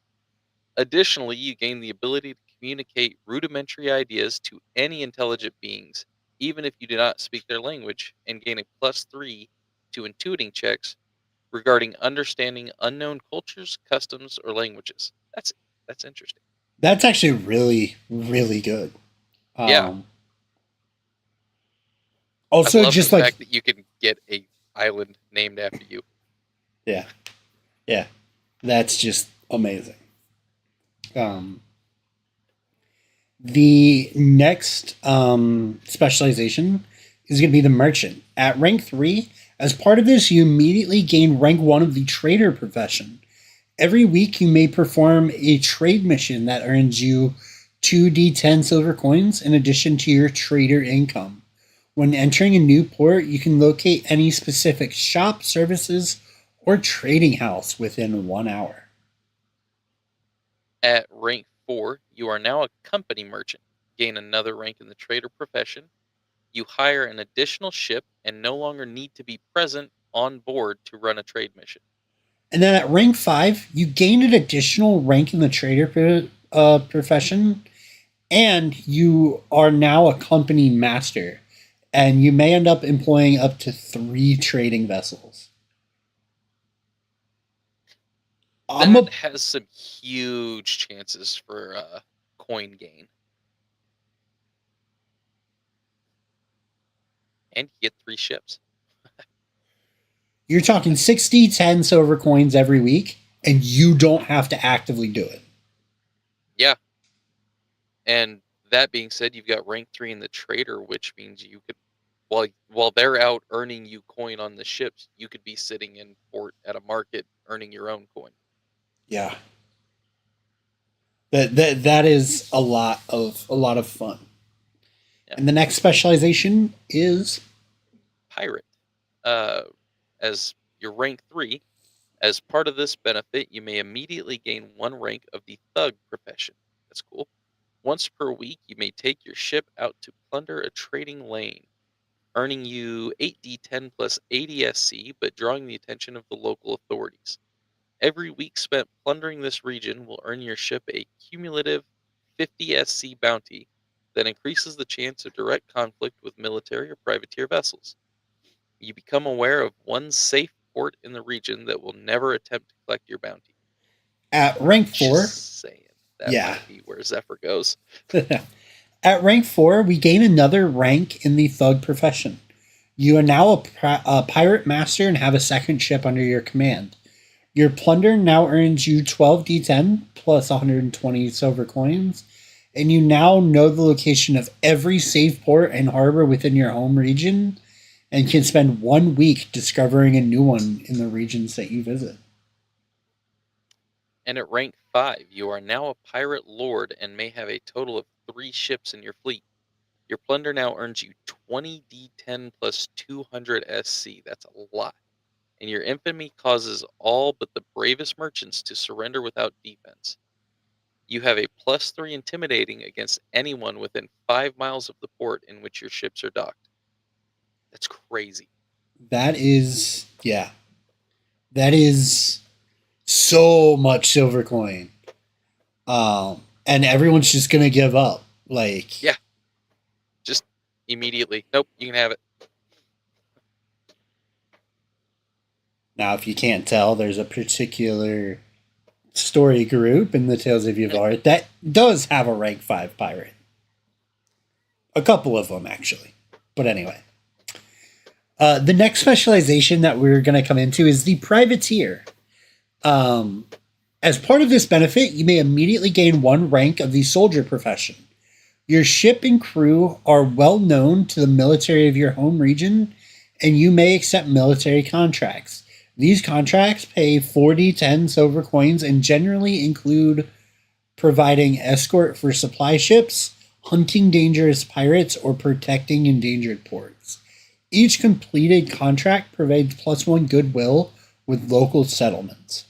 Speaker 2: Additionally, you gain the ability to communicate rudimentary ideas to any intelligent beings, even if you do not speak their language, and gain a +3 to intuiting checks regarding understanding unknown cultures, customs, or languages. That's interesting.
Speaker 1: That's actually really, really good.
Speaker 2: Yeah,
Speaker 1: Um,
Speaker 2: I
Speaker 1: Also,
Speaker 2: love the
Speaker 1: just like,
Speaker 2: fact that you can get a island named after you.
Speaker 1: yeah, yeah, that's just amazing. Um, the next specialization is going to be the merchant. At rank 3, as part of this, you immediately gain rank 1 of the trader profession. Every week, you may perform a trade mission that earns you 2d10 silver coins in addition to your trader income. When entering a new port, you can locate any specific shop, services, or trading house within 1 hour.
Speaker 2: At rank 4, you are now a company merchant. Gain another rank in the trader profession. You hire an additional ship and no longer need to be present on board to run a trade mission.
Speaker 1: And then at rank 5, you gain an additional rank in the profession, and you are now a company master. And you may end up employing up to 3 trading vessels. I'm
Speaker 2: That
Speaker 1: a
Speaker 2: has some huge chances for coin gain. And you get 3 ships.
Speaker 1: You're talking 60, 10 silver coins every week, and you don't have to actively do it.
Speaker 2: Yeah. And that being said, you've got rank 3 in the trader, which means you could, while they're out earning you coin on the ships, you could be sitting in port at a market earning your own coin.
Speaker 1: Yeah. That is a lot of fun.
Speaker 2: Yeah.
Speaker 1: And the next specialization is
Speaker 2: Pirate. As your rank 3, as part of this benefit, you may immediately gain 1 rank of the thug profession. That's cool. Once per week, you may take your ship out to plunder a trading lane, earning you 8d10 plus 80 SC, but drawing the attention of the local authorities. Every week spent plundering this region will earn your ship a cumulative 50 SC bounty that increases the chance of direct conflict with military or privateer vessels. You become aware of one safe port in the region that will never attempt to collect your bounty.
Speaker 1: at rank 4.
Speaker 2: Just saying. That
Speaker 1: Yeah.
Speaker 2: might be where Zephyr goes.
Speaker 1: At rank 4, we gain another rank in the thug profession. You are now a pirate master and have a second ship under your command. Your plunder now earns you 12d10 plus 120 silver coins, and you now know the location of every safe port and harbor within your home region and can spend 1 week discovering a new one in the regions that you visit.
Speaker 2: And at rank 5, you are now a pirate lord and may have a total of 3 ships in your fleet. Your plunder now earns you 20d10 plus 200 SC. That's a lot. And your infamy causes all but the bravest merchants to surrender without defense. You have a +3 intimidating against anyone within 5 miles of the port in which your ships are docked. That's crazy.
Speaker 1: That is, yeah, that is so much silver coin. And everyone's just going to give up. Like,
Speaker 2: Yeah. Just immediately. Nope, you can have it.
Speaker 1: now if you can't tell, there's a particular story group in the Tales of Yvard that does have a rank 5 pirate. A couple of them, actually. But anyway. The next specialization that we're going to come into is the privateer. Um, as part of this benefit, you may immediately gain one rank of the soldier profession. Your ship and crew are well known to the military of your home region, and you may accept military contracts. These contracts pay 40-10 silver coins and generally include providing escort for supply ships, hunting dangerous pirates, or protecting endangered ports. Each completed contract provides +1 goodwill with local settlements.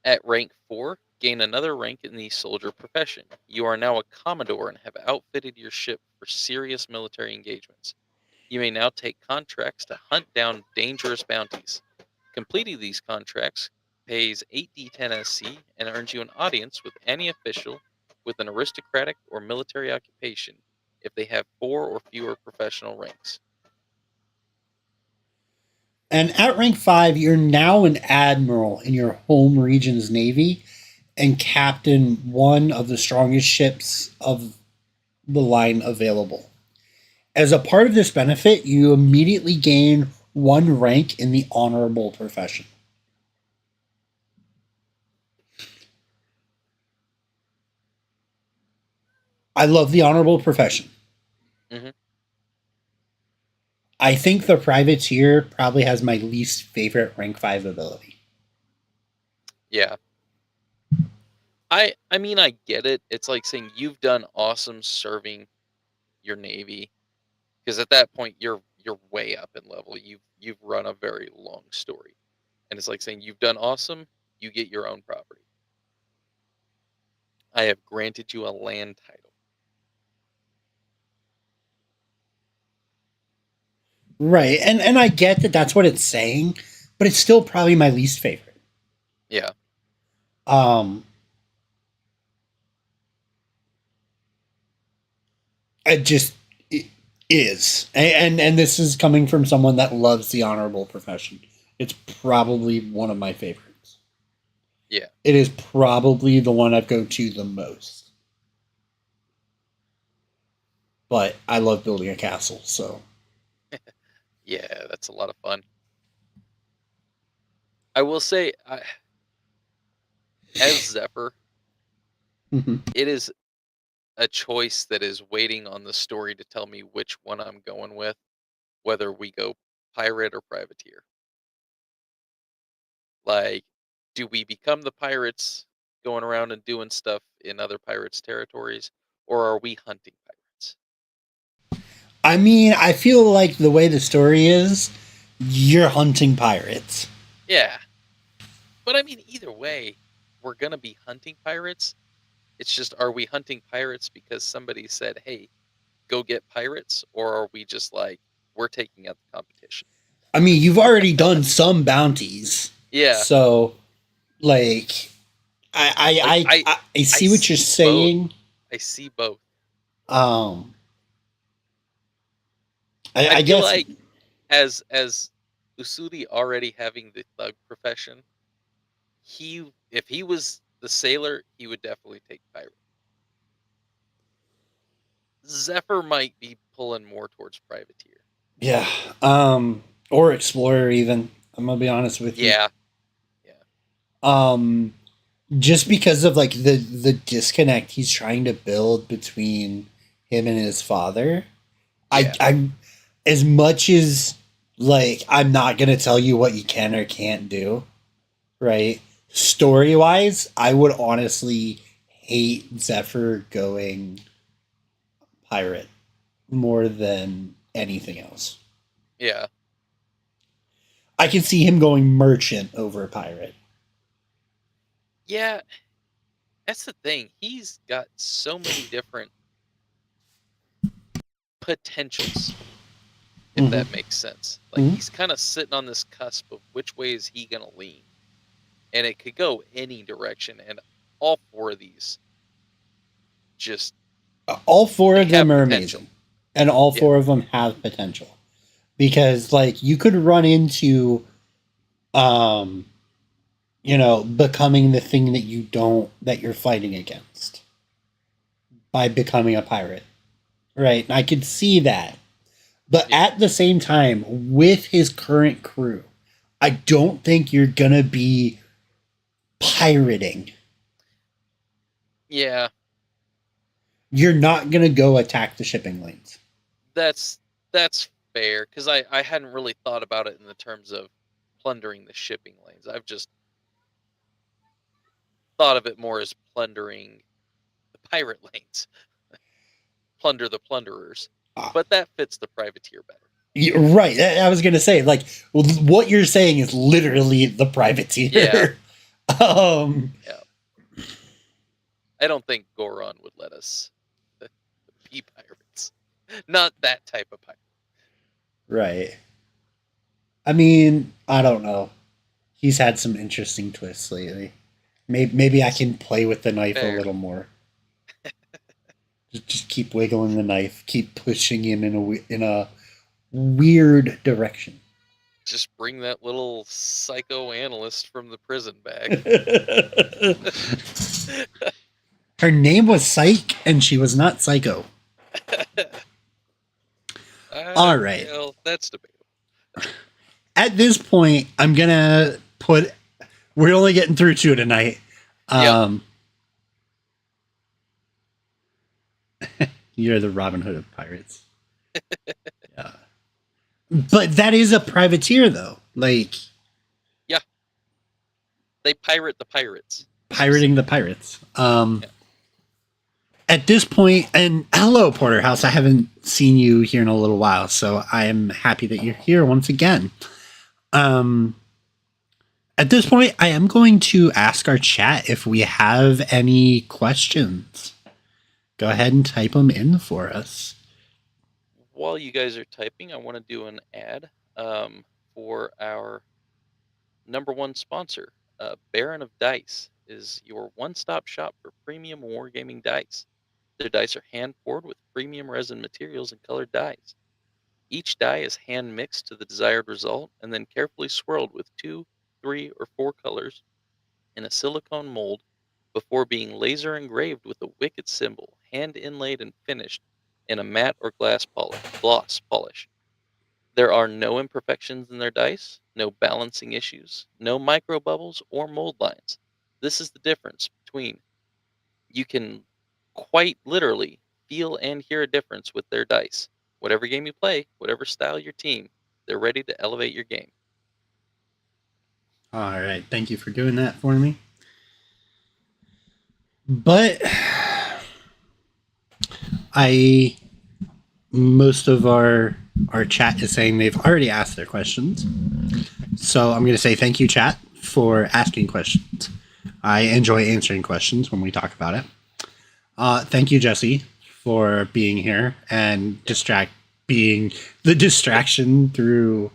Speaker 2: At rank 4, gain another rank in the soldier profession. You are now a commodore and have outfitted your ship for serious military engagements. You may now take contracts to hunt down dangerous bounties. Completing these contracts pays 8d10 SC and earns you an audience with any official with an aristocratic or military occupation if they have 4 or fewer professional ranks.
Speaker 1: And at rank 5, you're now an admiral in your home region's navy and captain one of the strongest ships of the line available. As a part of this benefit, you immediately gain one rank in the honorable profession. I love the honorable profession.
Speaker 2: Mhm.
Speaker 1: I think the privateer probably has my least favorite rank 5 ability.
Speaker 2: Yeah. I mean I get it. It's like saying you've done awesome serving your navy because at that point you're way up in level. You've run a very long story. And it's like saying you've done awesome, you get your own property. I have granted you a land title.
Speaker 1: Right. And I get that that's what it's saying, but it's still probably my least favorite.
Speaker 2: Yeah.
Speaker 1: Um it just it is. And this is coming from someone that loves the honorable profession. It's probably one of my favorites.
Speaker 2: Yeah.
Speaker 1: It is probably the one I go to the most. But I love building a castle, so
Speaker 2: Yeah, that's a lot of fun. I will say as Zephyr,
Speaker 1: mhm.
Speaker 2: it is a choice that is waiting on the story to tell me which one I'm going with, whether we go pirate or privateer. Like, do we become the pirates going around and doing stuff in other pirates' territories, or are we hunting pirates?
Speaker 1: I mean, I feel like the way the story is, you're hunting pirates.
Speaker 2: Yeah. But I mean, either way, we're going to be hunting pirates. It's just, are we hunting pirates because somebody said, hey, go get pirates? Or are we just like, we're taking out the competition?
Speaker 1: I mean, you've already done some bounties.
Speaker 2: Yeah.
Speaker 1: So, like,
Speaker 2: Like,
Speaker 1: I
Speaker 2: I
Speaker 1: see what you're
Speaker 2: see both.
Speaker 1: saying.
Speaker 2: I see both.
Speaker 1: Um,
Speaker 2: I
Speaker 1: I
Speaker 2: feel
Speaker 1: guess,
Speaker 2: like as Usudi already having the thug profession, if he was the sailor, he would definitely take pirate. Zephyr might be pulling more towards privateer.
Speaker 1: yeah. Or explorer, even. I'm gonna be honest with you.
Speaker 2: Yeah, yeah,
Speaker 1: Um, just because of like the disconnect he's trying to build between him and his father.
Speaker 2: yeah,
Speaker 1: I'm as much as like I'm not gonna tell you what you can or can't do, right? Story wise, I would honestly hate Zephyr going pirate more than anything else.
Speaker 2: yeah,
Speaker 1: I can see him going merchant over pirate.
Speaker 2: yeah. That's the thing. He's got so many different potentials, if
Speaker 1: Mm-hmm.
Speaker 2: that makes sense. Like
Speaker 1: Mm-hmm.
Speaker 2: he's kind of sitting on this cusp of which way is he gonna lean, and it could go any direction. And all 4 of these just
Speaker 1: All four
Speaker 2: they
Speaker 1: of them
Speaker 2: have
Speaker 1: are
Speaker 2: potential.
Speaker 1: amazing, and all
Speaker 2: Yeah.
Speaker 1: four of them have potential, because like you could run into, becoming the thing that you're fighting against by becoming a pirate, right? And I could see that, but
Speaker 2: Yeah.
Speaker 1: at the same time, with his current crew, I don't think you're gonna be pirating.
Speaker 2: Yeah,
Speaker 1: You're not gonna go attack the shipping lanes.
Speaker 2: that's fair, because I hadn't really thought about it in the terms of plundering the shipping lanes. I've just thought of it more as plundering the pirate lanes, plunder the plunderers.
Speaker 1: Ah.
Speaker 2: But that fits the privateer better.
Speaker 1: Right. I was gonna say, like, what you're saying is literally the privateer.
Speaker 2: Yeah.
Speaker 1: um.
Speaker 2: Yeah. I don't think Goron would let us be pirates. Not that type of pirate.
Speaker 1: Right. I mean, I don't know. He's had some interesting twists lately. Maybe I can play with the knife
Speaker 2: Fair.
Speaker 1: a little more. Just keep wiggling the knife, keep pushing him in a weird direction.
Speaker 2: Just bring that little psychoanalyst from the prison back.
Speaker 1: Her name was Psyche, and she was not Psycho. All right.
Speaker 2: Well, that's debatable.
Speaker 1: At this point, I'm gonna put. We're only getting through 2 tonight. You're the Robin Hood of pirates. Yeah. But that is a privateer, though. Like,
Speaker 2: yeah, they pirate the pirates.
Speaker 1: Pirating the pirates. At this point, and hello, Porterhouse. I haven't seen you here in a little while, so I am happy that you're here once again. At this point, I am going to ask our chat if we have any questions. Go ahead and type them in for us.
Speaker 2: While you guys are typing, I want to do an ad for our #1 sponsor. Baron of Dice is your one-stop shop for premium wargaming dice. Their dice are hand-poured with premium resin materials and colored dyes. Each die is hand-mixed to the desired result and then carefully swirled with 2, 3, or 4 colors in a silicone mold before being laser engraved with a wicked symbol, hand inlaid and finished in a matte or gloss polish. There are no imperfections in their dice, no balancing issues, no micro bubbles or mold lines. This is the difference between you can quite literally feel and hear a difference with their dice. Whatever game you play, whatever style your team, they're ready to elevate your game.
Speaker 1: All right. Thank you for doing that for me. But most of our chat is saying they've already asked their questions. So I'm going to say thank you, chat, for asking questions. I enjoy answering questions when we talk about it. Thank you, Jesse, for being here and being the distraction through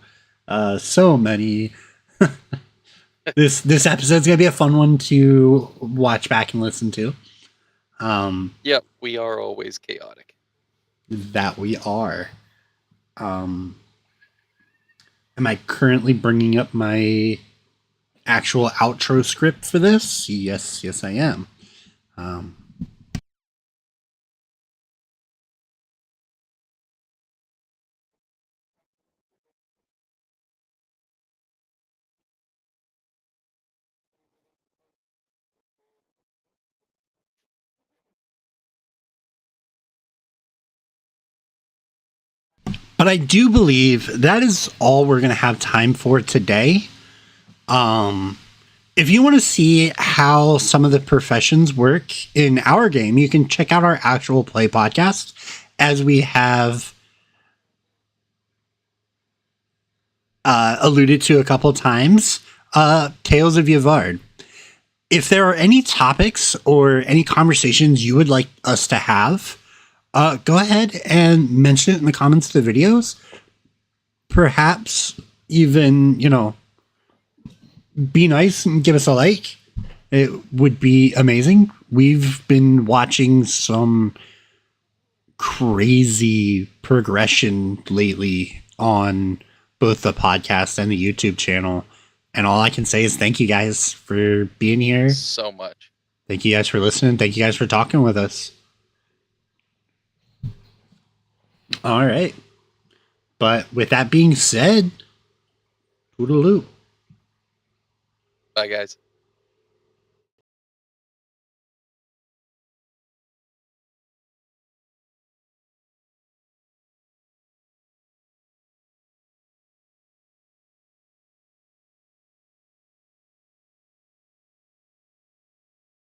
Speaker 1: so many. This episode's gonna be a fun one to watch back and listen to.
Speaker 2: Yep, we are always chaotic.
Speaker 1: That we are. Am I currently bringing up my actual outro script for this? Yes, I am. But I do believe that is all we're going to have time for today. If you want to see how some of the professions work in our game, you can check out our actual play podcast, as we have alluded to a couple of times, Tales of Yavard. If there are any topics or any conversations you would like us to have, go ahead and mention it in the comments of the videos. Perhaps even, be nice and give us a like it would be amazing. We've been watching some crazy progression lately on both the podcast and the YouTube channel. And all I can say is thank you guys for being here.
Speaker 2: So much.
Speaker 1: Thank you guys for listening. Thank you guys for talking with us. All right. But with that being said, toodaloo.
Speaker 2: Bye, guys.